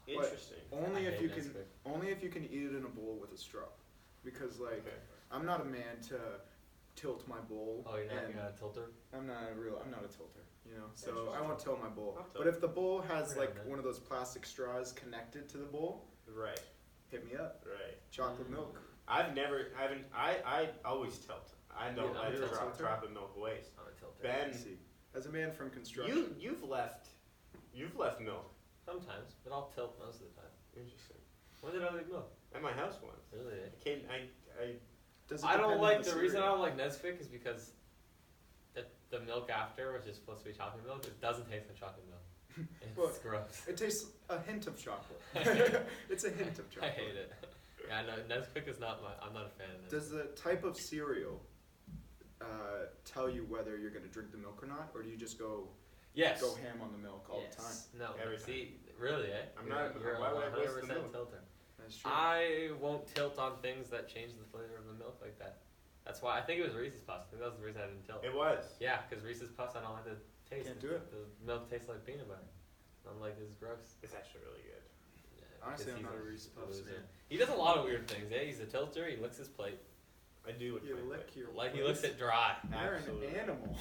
Interesting. Only I if hate you can, Nesquik. only if you can eat it in a bowl with a straw, because Okay. I'm not a man to tilt my bowl. Oh, you're and not a tilter? I'm not a tilter, so I Interesting. won't tilt my bowl. I'll tilt. But if the bowl has Yeah, man. one of those plastic straws connected to the bowl, Right. hit me up. Right. Chocolate milk. I always tilt. I don't Yeah, let you're a tilter? chocolate milk waste. I'm a tilter. Ben, See, as a man from construction, you've left milk. Sometimes, but I'll tilt most of the time. Interesting. When did I leave milk? At my house once. Really? I does it I don't depend on like the reason I cereal? don't like Nesquik is because the milk after, which is supposed to be chocolate milk, it doesn't taste like chocolate milk. It's Well, gross. It tastes a hint of chocolate. It's a hint of I chocolate. hate it. Yeah, no, Nesquik is not I'm not a fan of Nesquik. Does the type of cereal tell you whether you're going to drink the milk or not, or do you just go Yes. ham on the milk all the time? No. Every See, really, eh? I'm You're- not- You're why would I waste the 100% milk? tilter. That's true. I won't tilt on things that change the flavor of the milk like that. That's why I think it was Reese's Puffs. I think that was the reason I didn't tilt. It was. Yeah, because Reese's Puffs I don't like the taste. Can't do it. The milk tastes like peanut butter. I'm like, this is gross. It's actually really good. Yeah, Honestly, because I'm he's not a Reese's Puffs loser. fan. He does a lot of weird things. Yeah, he's a tilter. He licks his plate. I do. You lick your Like he place. licks it dry. You're Absolutely. an animal.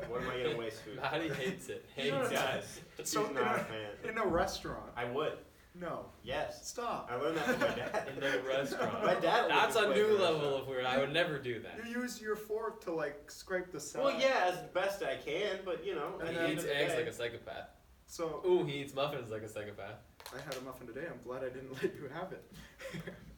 What am I gonna waste food? Maddie hates it. You Hates know it. Guys, he's So not a fan. in a restaurant. I would. No. Yes. Stop. I learned that from my dad. In the restaurant. My dad. That's a would new play in level restaurant. of weird. I would never do that. You use your fork to scrape the side. Well, yeah, as best I can, but And He then- eats eggs like a psychopath. So Ooh, he eats muffins like a psychopath. I had a muffin today. I'm glad I didn't let you have it.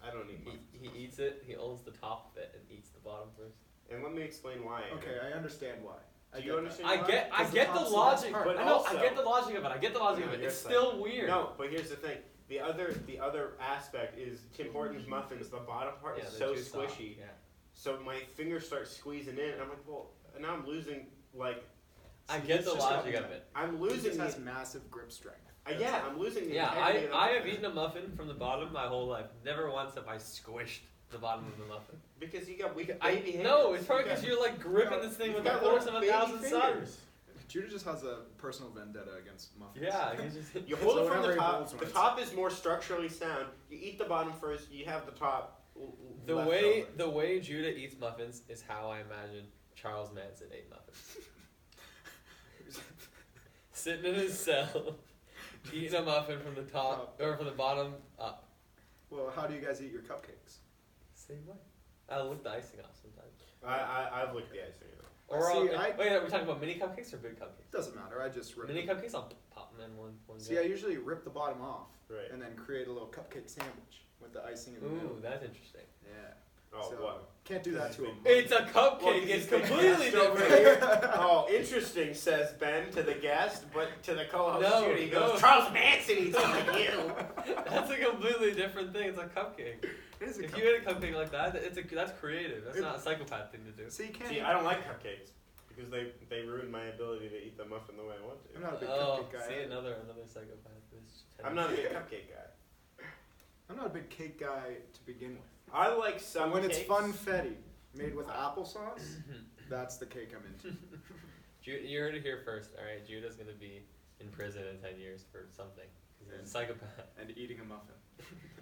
I don't eat much. He eats it. He owns the top of it and eats the bottom first. And let me explain why. Okay, I understand why. Do I you get understand? I why? get Because the the top's the best logic. part. But I know. also- I get the logic of it. I get the logic No, of it. you're It's saying- still weird. No, but here's the thing. The other aspect is Tim Hortons muffins. The bottom part Yeah, is they're so too soft. squishy. Yeah. So my fingers start squeezing in, and I'm like, well, now I'm losing I See, get it's the just logic not- of it. I'm It losing just the. has massive grip strength. Yeah, I'm losing the. Yeah, integrity of the I have muffin. eaten a muffin from the bottom my whole life. Never once have I squished the bottom of the muffin. Because you got weak baby I hands. no, it's probably You because got- you're like gripping got- this thing you've with the got force of little a baby thousand fingers. suns. Judah just has a personal vendetta against muffins. Yeah, he just. You hold So it from whenever the he top. holds one, The it's- top is more structurally sound. You eat the bottom first. You have the top. The left way over. the way Judah eats muffins is how I imagine Charles Manson ate muffins. Sitting in his cell, eating a muffin from the top or from the bottom up. Well, how do you guys eat your cupcakes? Same way. I'll lick the icing off sometimes. I've licked the icing. Or See, wait, are we talking about mini cupcakes or big cupcakes? Doesn't matter. I just rip. Mini them. cupcakes, I'll pop them in one. See, I usually rip the bottom off Right. and then create a little cupcake sandwich with the icing in the Ooh, middle. that's interesting. Yeah. Oh, So, what? Can't do that to him. It's a cupcake. Well, It's he's the completely guest over different. here. Oh, interesting, says Ben to the guest, but to the co-host No, Judy, he no. goes, Charles Manson eats it like you. That's a completely different thing. It's a cupcake. It is a If cupcake. you ate a cupcake like that, that's creative. That's not a psychopath thing to do. So you can't. See, I don't like cupcakes because they ruin my ability to eat the muffin the way I want to. I'm not a big Oh, cupcake guy. see another psychopath. I'm not a big cupcake guy. I'm not a big cake guy to begin with. I like some But when cakes. it's funfetti made with applesauce, that's the cake I'm into. You heard it here first. All right, Judah's gonna be in prison in 10 years for something. 'Cause he's a psychopath. And eating a muffin.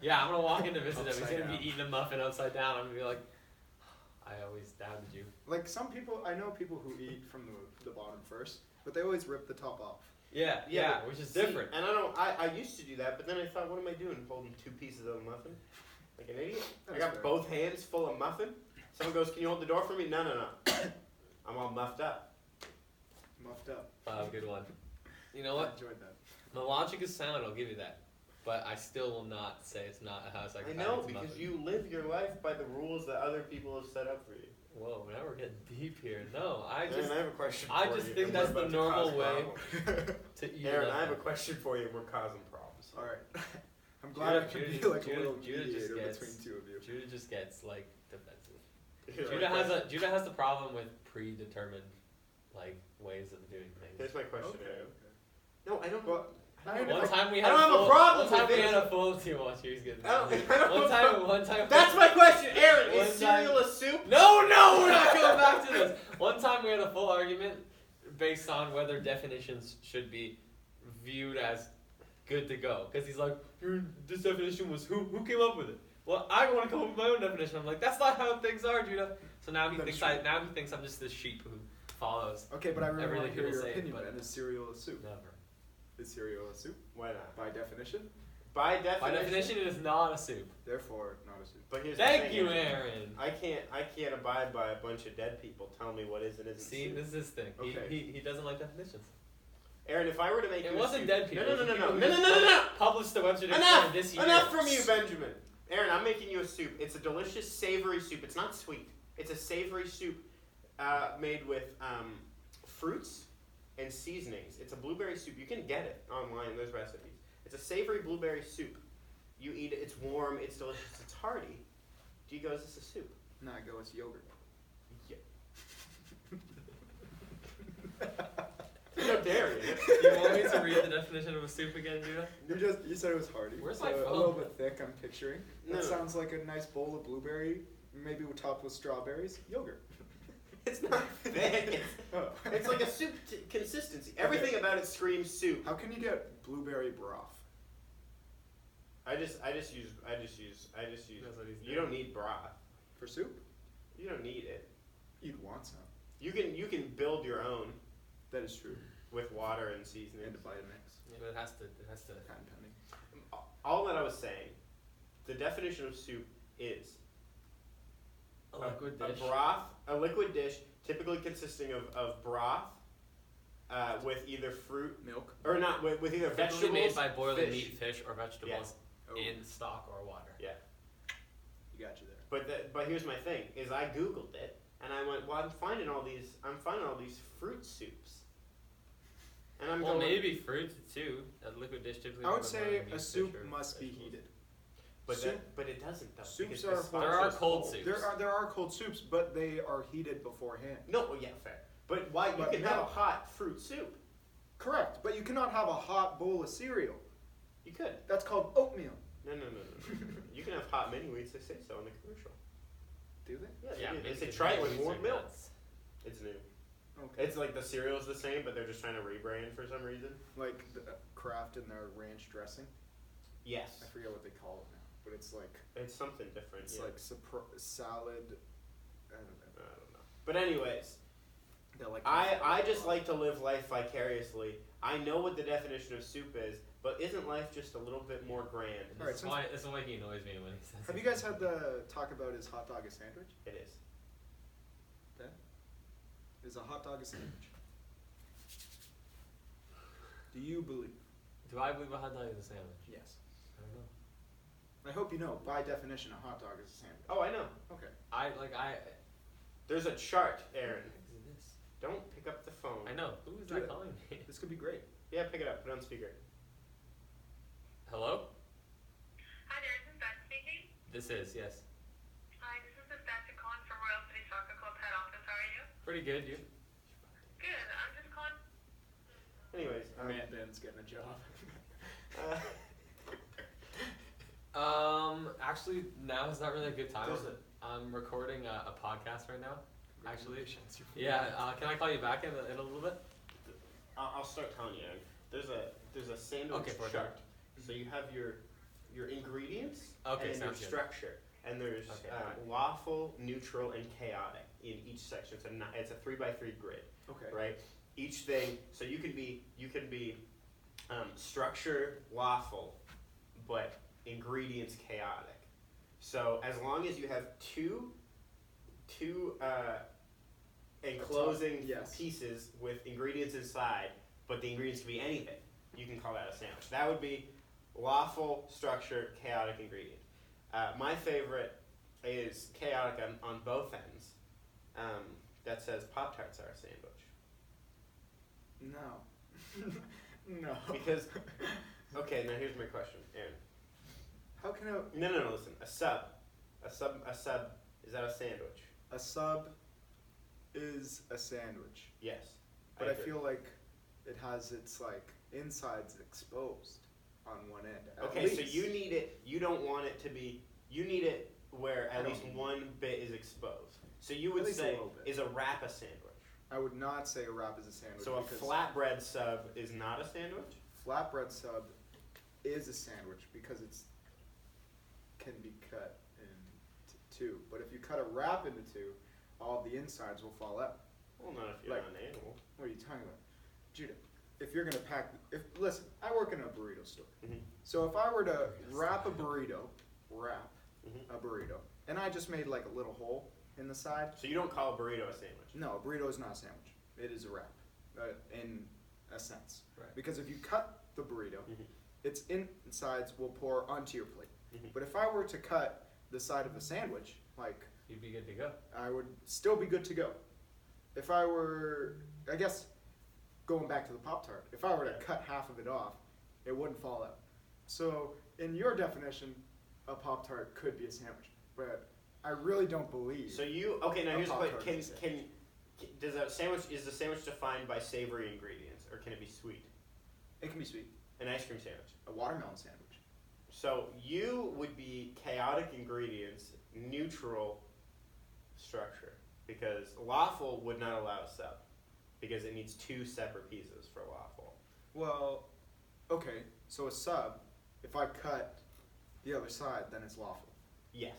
Yeah, I'm gonna walk in to visit him. He's Upside gonna down. be eating a muffin upside down. I'm gonna be like, I always doubted you. Like some people, I know people who eat from the bottom first, but they always rip the top off. Yeah, which is different. And I used to do that, but then I thought, what am I doing holding 2 pieces of a muffin? Like an idiot? I got fair. both hands full of muffin. Someone goes, can you hold the door for me? No. I'm all muffed up. Muffed up. Wow, good one. You know I what? enjoyed that. My logic is sound. I'll give you that. But I still will not say it's not a house I I can know, because you live your life by the rules that other people have set up for you. Whoa, now we're getting deep here. No, I Aaron, just I have a question I for just you. think and that's we're the about to normal cause way. problems. to eat. Aaron, I have a nothing. question for you and we're causing problems. Alright. I'm glad I could be like a little Judah just mediator gets- between two of you. Judah just gets like defensive. Here's Judah has the problem with predetermined like ways of doing things. Here's my question, Okay, Aaron. okay. No, I don't. Well, I don't I have One a- time we I had don't have a full, problem One time with we this. had a full team. Watch, he's good. I don't- One time. That's my question, Aaron. One Is cereal time- a soup? No, we're not going back to this. One time we had a full argument based on whether definitions should be viewed as good to go. Because he's like, this definition was who came up with it? Well, I want to come up with my own definition. I'm like, that's not how things are, Judah. So now he That's thinks true. I'm just this sheep who follows. Okay, but I really Everything want to hear people your say, opinion, but- Ben. Is cereal a soup? Never. Is cereal a soup? Why not? By definition? By definition. By definition, it is not a soup. Therefore, not a soup. But here's the Thank thing, you, Aaron. I can't abide by a bunch of dead people telling me what is and isn't See, soup. this is his thing. Okay. He doesn't like definitions. Aaron, if I were to make It you a wasn't soup- dead people. No. Published the Webster Dictionary Enough! this year. Enough from you, Benjamin. Aaron, I'm making you a soup. It's a delicious, savory soup. It's not sweet. It's a savory soup made with fruits and seasonings. It's a blueberry soup. You can get it online. There's recipes. It's a savory blueberry soup. You eat it. It's warm. It's delicious. It's hearty. Do you go, is this a soup? Nah, go with yogurt. Yeah. How dare you? Do you want me to read the definition of a soup again, Judah? You said it was hearty. Where's so my a phone? little bit thick, I'm picturing. That No. sounds like a nice bowl of blueberry, maybe topped with strawberries. Yogurt. It's not thick. Oh. It's like a soup consistency. Everything about it screams soup. How can you get blueberry broth? I just use. That's what he's You don't need broth. For soup? You don't need it. You'd want some. You can build your own That is true. with water and seasoning. And Vitamix. Yeah, but it has to. Cotton penny. All that I was saying, the definition of soup is A liquid dish. a liquid dish, typically consisting of broth, with either fruit Milk. or not with either Typically vegetables. made by boiling fish. meat, fish, or vegetables Oh, in stock or water. you got you there. But here's my thing: is I googled it and I went, well, I'm finding all these fruit soups, and I'm Well, going, maybe fruit too. A liquid dish typically. I would made by say boiling meat, a soup fish, or must be vegetables. heated. but it doesn't though. Soups because are the whole. sponsor There are is cold soups. There are cold soups, but they are heated beforehand. No, well, yeah, fair. But why you But can have a no. hot fruit soup? Correct, but you cannot have a hot bowl of cereal. You could. That's called oatmeal. No. You can have hot mini wheats. They say so in the commercial. Do they? Yeah, Yeah, they do. They maybe say it's try it not with wheats warm or milk. nuts. It's new. Okay. It's like the cereal's the same, but they're just trying to rebrand for some reason. Like the Kraft and their ranch dressing. Yes, I forget what they call it now, but it's like it's something different. it's yeah. like salad. I don't know. I don't know. But anyways, They're like I just like to live life vicariously. I know what the definition of soup is, but isn't life just a little bit more grand? And Alright, this is why he annoys me when he says. Have you guys had the talk about is hot dog a sandwich? It is. Is a hot dog a sandwich? Do you believe? Do I believe a hot dog is a sandwich? Yes. I don't know. I hope you know, by definition, a hot dog is a sandwich. Oh, I know. Okay. There's a chart, Aaron. What is this? Don't pick up the phone. I know. Who is Do that it. calling me? This could be great. Yeah, pick it up. Put it on speaker. Hello? Hi there, this is Beth speaking. This is, yes. Hi, this is Beth calling from Royal City Soccer Club head office. How are you? Pretty good, you? Good. I'm just calling. Anyways, Ben's getting a job. Actually, now is not really a good time. Does it? I'm recording a podcast right now. Actually, Congratulations, you're yeah. Can I call you back in a little bit? I'll start telling you. There's a sandwich Okay, for chart. So you have your ingredients Okay, and your sounds good. structure, and there's Okay, fine. lawful, neutral, and chaotic in each section. It's a 3x3 grid, Okay. right? Each thing. So you can be structure lawful, but ingredients chaotic. So as long as you have two enclosing Yes. pieces with ingredients inside, but the ingredients can be anything, you can call that a sandwich. That would be lawful, structure, chaotic ingredient. My favorite is chaotic on both ends. That says Pop-Tarts are a sandwich. No. No. Because, okay, now here's my question, Aaron. How can No, listen. A sub, is that a sandwich? a sub is a sandwich? Yes. But I agree. feel like it has its like insides exposed on one end. At Okay, so least. you need it, you don't want it to be, you need it where I at don't least need one bit is exposed. So you At would least a say, little bit. is a wrap a sandwich? I would not say a wrap is a sandwich. So a because flatbread sub is not a sandwich? flatbread sub is a sandwich because it's can be cut into two. But if you cut a wrap into two, all the insides will fall out. Well, not if you're Like- not an animal. What are you talking about, Judah? If you're gonna pack, listen, I work in a burrito store. Mhm. So if I were to wrap a burrito, Mhm. a burrito, and I just made like a little hole in the side, So you don't call a burrito a sandwich? no, a burrito is not a sandwich. It is a wrap, in a sense. Right. Because if you cut the burrito, Mhm. its insides will pour onto your plate. Mhm. But if I were to cut the side of the sandwich, like, You'd be good to go. I would still be good to go. If I were, I guess, going back to the Pop-Tart, if I were to Yeah. cut half of it off, it wouldn't fall out. So, in your definition, a Pop-Tart could be a sandwich. But I really don't believe. So you, okay, now A here's the question. Pop-Tart is a Does a sandwich, is the sandwich defined by savory ingredients, or can it be sweet? It can be sweet. An ice cream sandwich. A watermelon sandwich. So you would be chaotic ingredients, neutral structure, because lawful would not allow a sub, because it needs two separate pieces for lawful. Well, okay, so a sub, if I cut the other side, then it's lawful. Yes.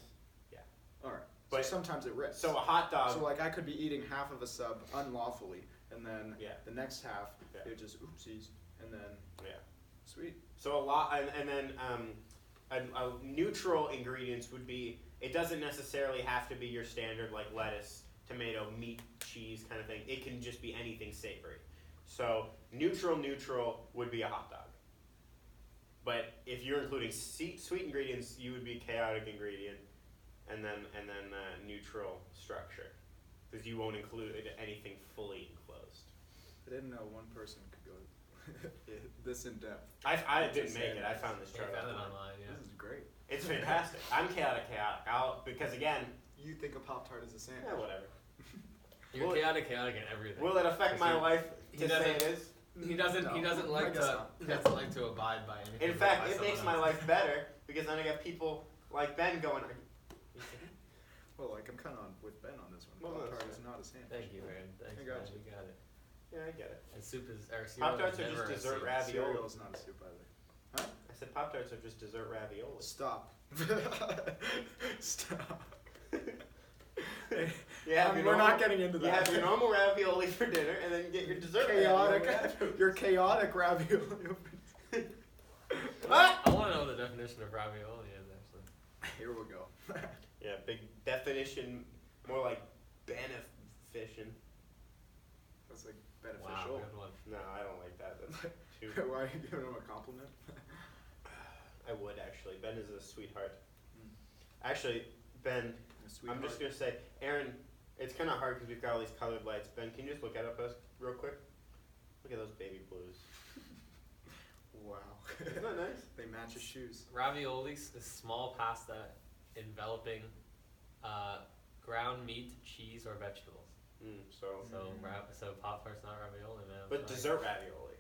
Alright. But- So sometimes it risks. So a hot dog. So like I could be eating half of a sub unlawfully, and then Yeah. the next half Yeah. it just oopsies, and then Yeah. sweet. So a lot, and then a neutral ingredients would be. It doesn't necessarily have to be your standard like lettuce, tomato, meat, cheese kind of thing. It can just be anything savory. So neutral would be a hot dog. But if you're including sweet ingredients, you would be chaotic ingredient, and then neutral structure, because you won't include anything fully enclosed. I didn't know one person could go this in depth. I didn't make it. I found this Yeah, chart I found it online. online, yeah. This is great. It's fantastic. I'm chaotic. Because again, You think a Pop-Tart is a sandwich? whatever. You're Will- chaotic in everything. Will it affect my He- life he to say doesn't- it is? He doesn't No, like I guess to. not. He doesn't like to abide by anything. In fact, by it makes someone my else. life better because then I got people like Ben going. "Are you kidding?" Well, like I'm kind of with Ben on this one. Well, that's Pop-Tart is fine. not a sandwich. Thank you, Aaron. Thanks, I got man. you. You got it. Yeah, I get it. And soup is. Or cereal Pop-Tarts is are just never a dessert soup. ravioli. Cereal is not a soup either. I said Pop Tarts are just dessert ravioli. Stop. Stop. Yeah, we're not getting into You that. have your normal ravioli for dinner, and then get your dessert ravioli. chaotic. Your chaotic ravioli. Ah! I want to know what the definition of ravioli is actually. Here we go. Yeah, big definition, more like beneficent. That's like Wow, beneficial. good one. No, I don't like that. That's too. Why are you giving him a compliment? I would actually. Ben is a sweetheart. Mm. Actually, Ben, A sweetheart. I'm just gonna say, Aaron, it's kind of hard because we've got all these colored lights. Ben, can you just look at us real quick? Look at those baby blues. Wow. Isn't that nice? They match his shoes. Raviolis is small pasta enveloping ground meat, cheese, or vegetables. So, So Pop-Tart's not ravioli, man. I'm but sorry. dessert ravioli.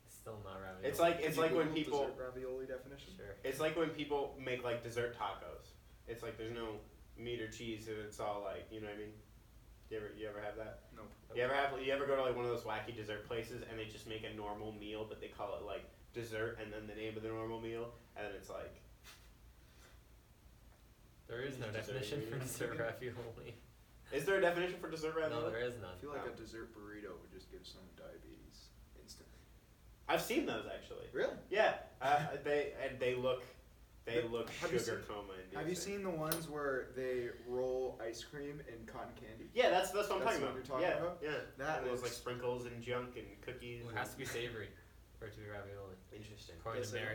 It's still not ravioli. It's like Can you when Google people. dessert ravioli definition. Sure. It's like when people make like dessert tacos. It's like there's no meat or cheese, and it's all like, you know what I mean? You ever have that? Nope. You ever go to like one of those wacky dessert places and they just make a normal meal, but they call it like dessert and then the name of the normal meal, and then it's like. There is no Dessert definition for ravioli. dessert ravioli. Is there a definition for dessert ravioli? No, there is none. I feel like Oh. a dessert burrito would just give someone diabetes instantly. I've seen those actually. Really? Yeah, they look Have you sugar seen- coma. Have you seen the ones where they roll ice cream in cotton candy? Yeah, that's what I'm That's talking what about. you're talking yeah, about? yeah. That and those is- like sprinkles and junk and cookies. It has to be savory for it to be ravioli. Interesting. According Yes, to I know.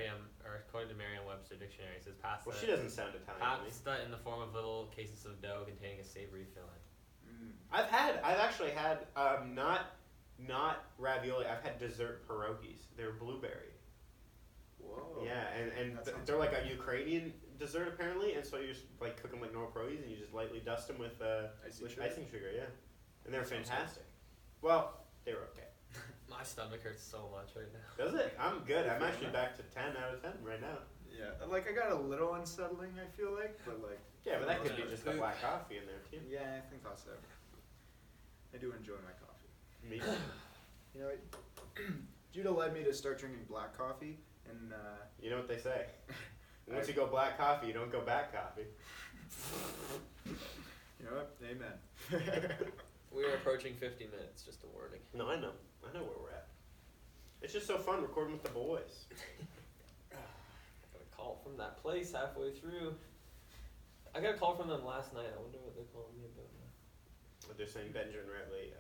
Merriam-Webster dictionary, it says pasta. Well, she doesn't sound Italian to me. Pasta in the form of little cases of dough containing a savory filling. Mm. I've actually had not ravioli. I've had dessert pierogies. They're blueberry. Whoa. Yeah, and That sounds they're like a Ukrainian dessert apparently, and so you just like cook them like normal pierogies, and you just lightly dust them with icing sugar. Yeah, and they're Sounds fantastic. Well, they were okay. My stomach hurts so much right now. Does it? I'm good. I'm actually back to 10 out of 10 right now. Yeah, like I got a little unsettling, I feel like, but like. Yeah, but that could be Yeah. just the black coffee in there too. Yeah, I think that's it. I do enjoy my coffee. Me. You know, Judah led me to start drinking black coffee, and You know what they say. Once you go black coffee, you don't go back coffee. you know what? Amen. We are approaching 50 minutes, just a warning. No, I know where we're at. It's just so fun recording with the boys. Got a call from that place halfway through. I got a call from them last night. I wonder what they're calling me about now. But they're saying Benjamin Ratley,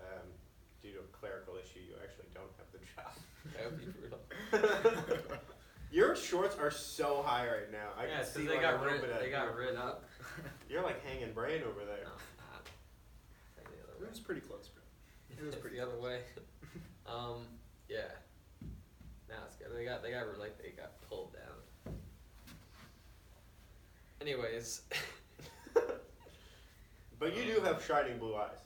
due to a clerical issue, you actually don't have the job. That would be brutal. Your shorts are so high right now. I Yeah, can it's 'cause see they like got a little rid. bit of. They got rid up. You're like hanging brain over there. No, not. Like the other It way. was pretty close, bro. It was It's pretty the other way. Yeah. Now it's good. They got pulled down. Anyways, But you do have shining blue eyes.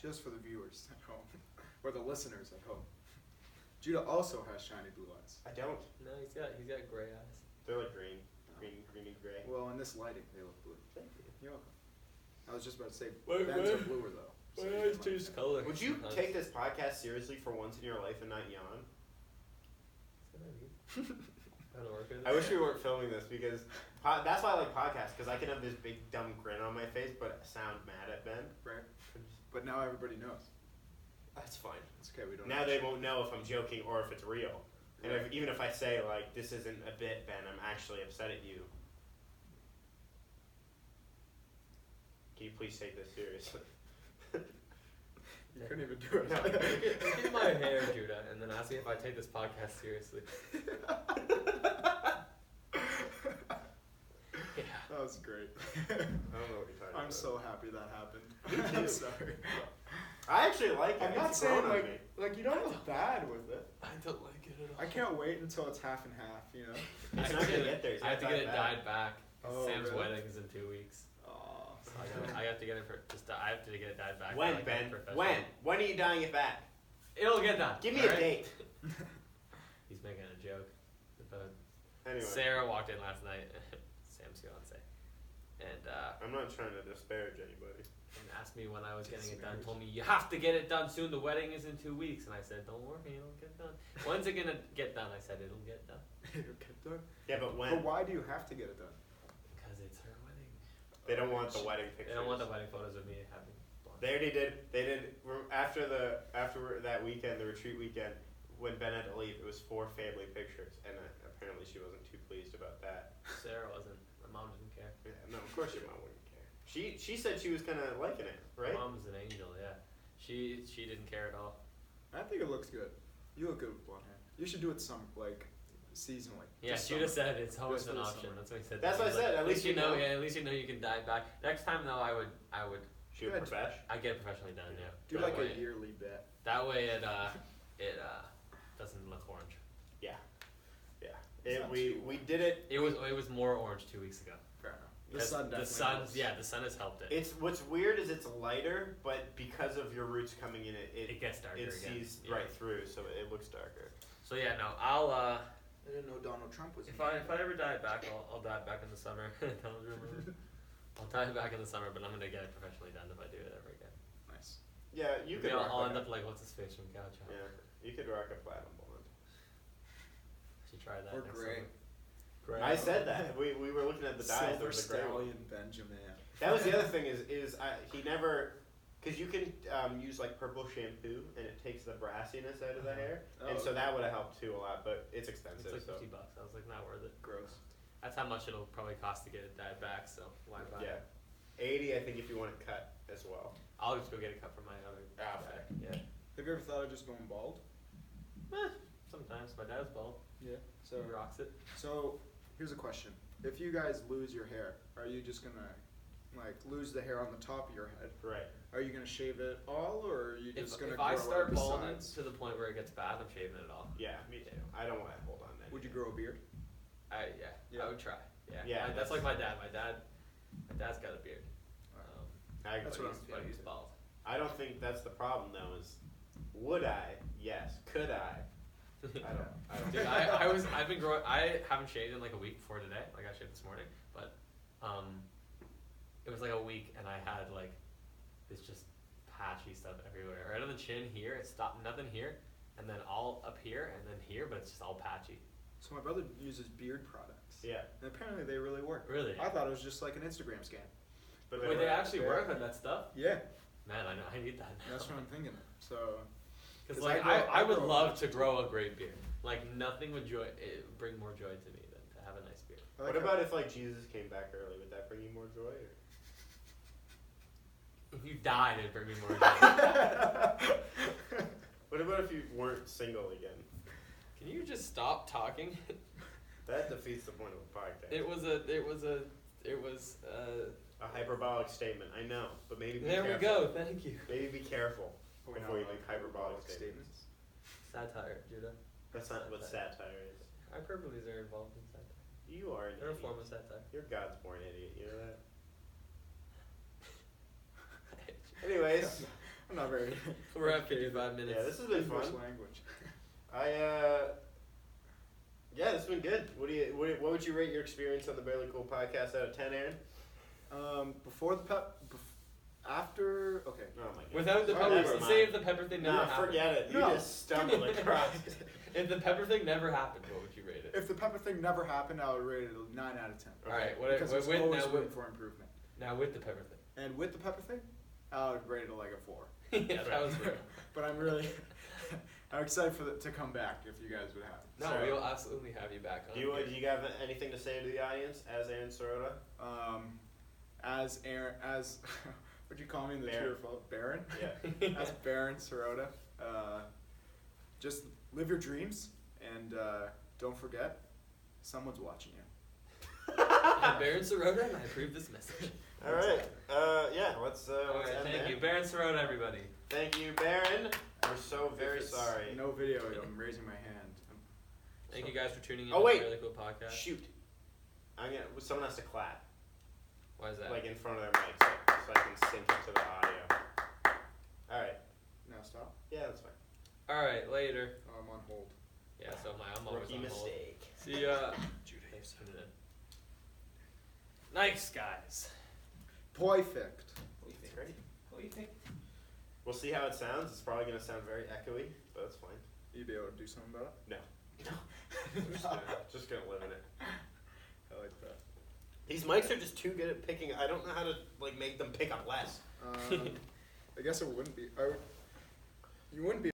Just for the viewers at home, or the listeners at home. Judah also has shiny blue eyes. I don't. no, he's got gray eyes. They're like greeny gray. Well, in this lighting, they look blue. Thank you. You're welcome. I was just about to say, Wait, Ben's wait. are bluer though. so My you eyes might- change color. Would you sometimes. take this podcast seriously for once in your life and not yawn? Is that what I mean? How to work with I it? wish we weren't filming this because that's why I like podcasts, because I can have this big dumb grin on my face but sound mad at Ben. Right. But now everybody knows. That's fine. It's okay. We don't. Now have they to- won't know if I'm joking or if it's real. And Right. even if I say like this isn't a bit, Ben, I'm actually upset at you. Can you please take this seriously? You couldn't even do it. No. Look at my hair, Judah, and then ask me if I take this podcast seriously. Yeah. That was great. I don't know what you're talking I'm about. so happy that happened. Me too. I'm sorry. I actually like it. I'm not It's saying grown on me. like you don't look bad with it. I don't like it at all. I can't wait until it's half and half. You know. It's not gonna get there. It's I have to not get it that bad. dyed back. Oh, Sam's really? wedding is in 2 weeks. Oh. So I have to get it I have to get it dyed back. When, like a Ben? professional. When are you dyeing it back? It'll get done. Give me alright? a date. He's making a joke. But Anyway, Sarah walked in last night, Sam's fiance, and I'm not trying to disparage anybody. asked me when I was getting it done. Told me you have to get it done soon. The wedding is in 2 weeks, and I said, "Don't worry, it'll get done." When's it gonna get done? I said, "It'll get done." It'll get done. Yeah, but when? But why do you have to get it done? Because it's her wedding. They don't want the wedding They pictures. don't want the wedding photos of me having blonde. They already did. They did after that weekend, the retreat weekend, when Ben had to leave. It was 4 family pictures, and apparently she wasn't too pleased about that. Sarah wasn't. My mom didn't care. Yeah, no, of course your mom wouldn't care. She said she was kind of liking it, right? My mom's an angel. Yeah, she didn't care at all. I think it looks good. You look good with blonde hair. You should do it some seasonally. Yeah, this Judah summer. said it's always Just an for the option. summer. That's what he said. That's what I He's like, said, At least you know. Yeah, at least you know you can dye it back. Next time though, I would Shoot Yeah, profesh. I get it professionally done. Yeah. Do That like way- a yearly bet. That way it doesn't look orange. We did it. It was more orange 2 weeks ago. Fair enough. The 'Cause sun definitely helps. the sun has helped it. It's what's weird is it's lighter, but because of your roots coming in, It gets darker it again. sees Yeah. right through, so it looks darker. So yeah, no, I'll I didn't know Donald Trump was. if I ever dye it back, I'll dye it back in the summer. Don't remember. I'll dye it back in the summer, but I'm gonna get it professionally done if I do it ever again. Nice. Yeah, you could. Maybe rock I'll like end a- up like what's his face from Couch. Yeah, you could rock a platinum blonde. Should try that Or next gray. summer. Gray. I said that. We were looking at the dyes. Silver There was a gray one. Stallion Benjamin. That was the other thing he never, because you can use like purple shampoo and it takes the brassiness out of the hair, and so that would have helped too a lot. But it's It's expensive. like so $50. I was like, not worth it. Gross. That's how much it'll probably cost to get it dyed back. So why buy yeah, it? 80 I think if you want it cut as well. I'll just go get a cut from my other Ah, guy. fair. Yeah. Have you ever thought of just going bald? Sometimes my dad's bald. Yeah. So he rocks it. So here's a question: if you guys lose your hair, are you just gonna like lose the hair on the top of your head? Right. Are you gonna shave it all, or are you just gonna If grow I start out the balding sides? to the point where it gets bad, I'm shaving it off. Yeah, me too. I don't want to hold on to Would you anything. grow a beard? Yeah, I would try. Yeah, Yeah, that's like my dad. My dad's got a beard. I, That's But what he's, I'm but he's feeling. bald. I don't think that's the problem though. Is would I? Yes. Could I? I don't. Dude, I've been growing. I haven't shaved in like a week before today. Like I shaved this morning, but it was like a week, and I had like this just patchy stuff everywhere. Right on the chin here, it stopped. Nothing here, and then all up here, and then here, but it's just all patchy. So my brother uses beard products. Yeah. And apparently they really work. Really? I thought it was just like an Instagram scam. But Wait, they were- actually Yeah. work on that stuff? Yeah. Man, I know. I need that now. That's what I'm thinking. So. Because 'Cause like I I would grow love up to grow a great beard. Like nothing would bring more joy to me than to have a nice beard. I What like about if like Jesus came back early? Would that bring you more joy? Or? If you died, it'd bring me more joy. What about if you weren't single again? Can you just stop talking? That defeats the point of a podcast. It was A hyperbolic statement. I know, but maybe be there we careful. go. Thank you. Maybe be careful Are we before not you allowed make hyperbolic statements. Satire, Judah. That's not what satire is. Hyperboles are involved in satire. You are an They're a idiot. form of satire. You're God's born idiot. You know that. Anyways, I'm not very. We're at 55 minutes. yeah, this has been English fun. language. Yeah, this has been good. What would you rate your experience on the Barely Cool podcast out of 10, Aaron? Before the after. Okay. Oh my god. Without the Oh, pepper, never say mind. if the pepper thing never Nah, happened. forget it. You No. just stumbled across it. If the pepper thing never happened, what would you rate it? If the pepper thing never happened, I would rate it a 9 out of 10. All right, Because there's with, always now, room with, for improvement. now with the pepper thing. And with the pepper thing, I would rate it like a 4. Yeah, that was real. But I'm really, I'm excited for to come back if you guys would have. No, So- we will absolutely have you back on. Do you have anything to say to the audience as Aaron Sirota? As Aaron, as what'd you call me in the Baron. cheerful Baron? Yeah. As Baron Sirota, just live your dreams and don't forget, someone's watching you. I'm Baron Sirota, and I approve this message. All right. Yeah. Let's. All let's right, end thank there. you, Baron Sirota, everybody. Thank you, Baron. We're so very If it's sorry. No video. I'm raising my hand. Thank you guys for tuning in Oh, to wait. the Really Cool Podcast. Shoot. Someone has to clap, Why is that? like in front of their mic, so I can sync it to the audio. All right. Now stop. Yeah, that's fine. All right, later. Oh, I'm on hold. Yeah, so I'm always Rookie on hold. mistake. See ya. Thanks for tuning in. Nice, guys. Perfect. Great. What do you think? We'll see how it sounds. It's probably gonna sound very echoey, but that's fine. You be able to do something about No. Just gonna live in it. it? I like that. These mics are just too good at picking. I don't know how to like make them pick up less. I guess it wouldn't be. You wouldn't be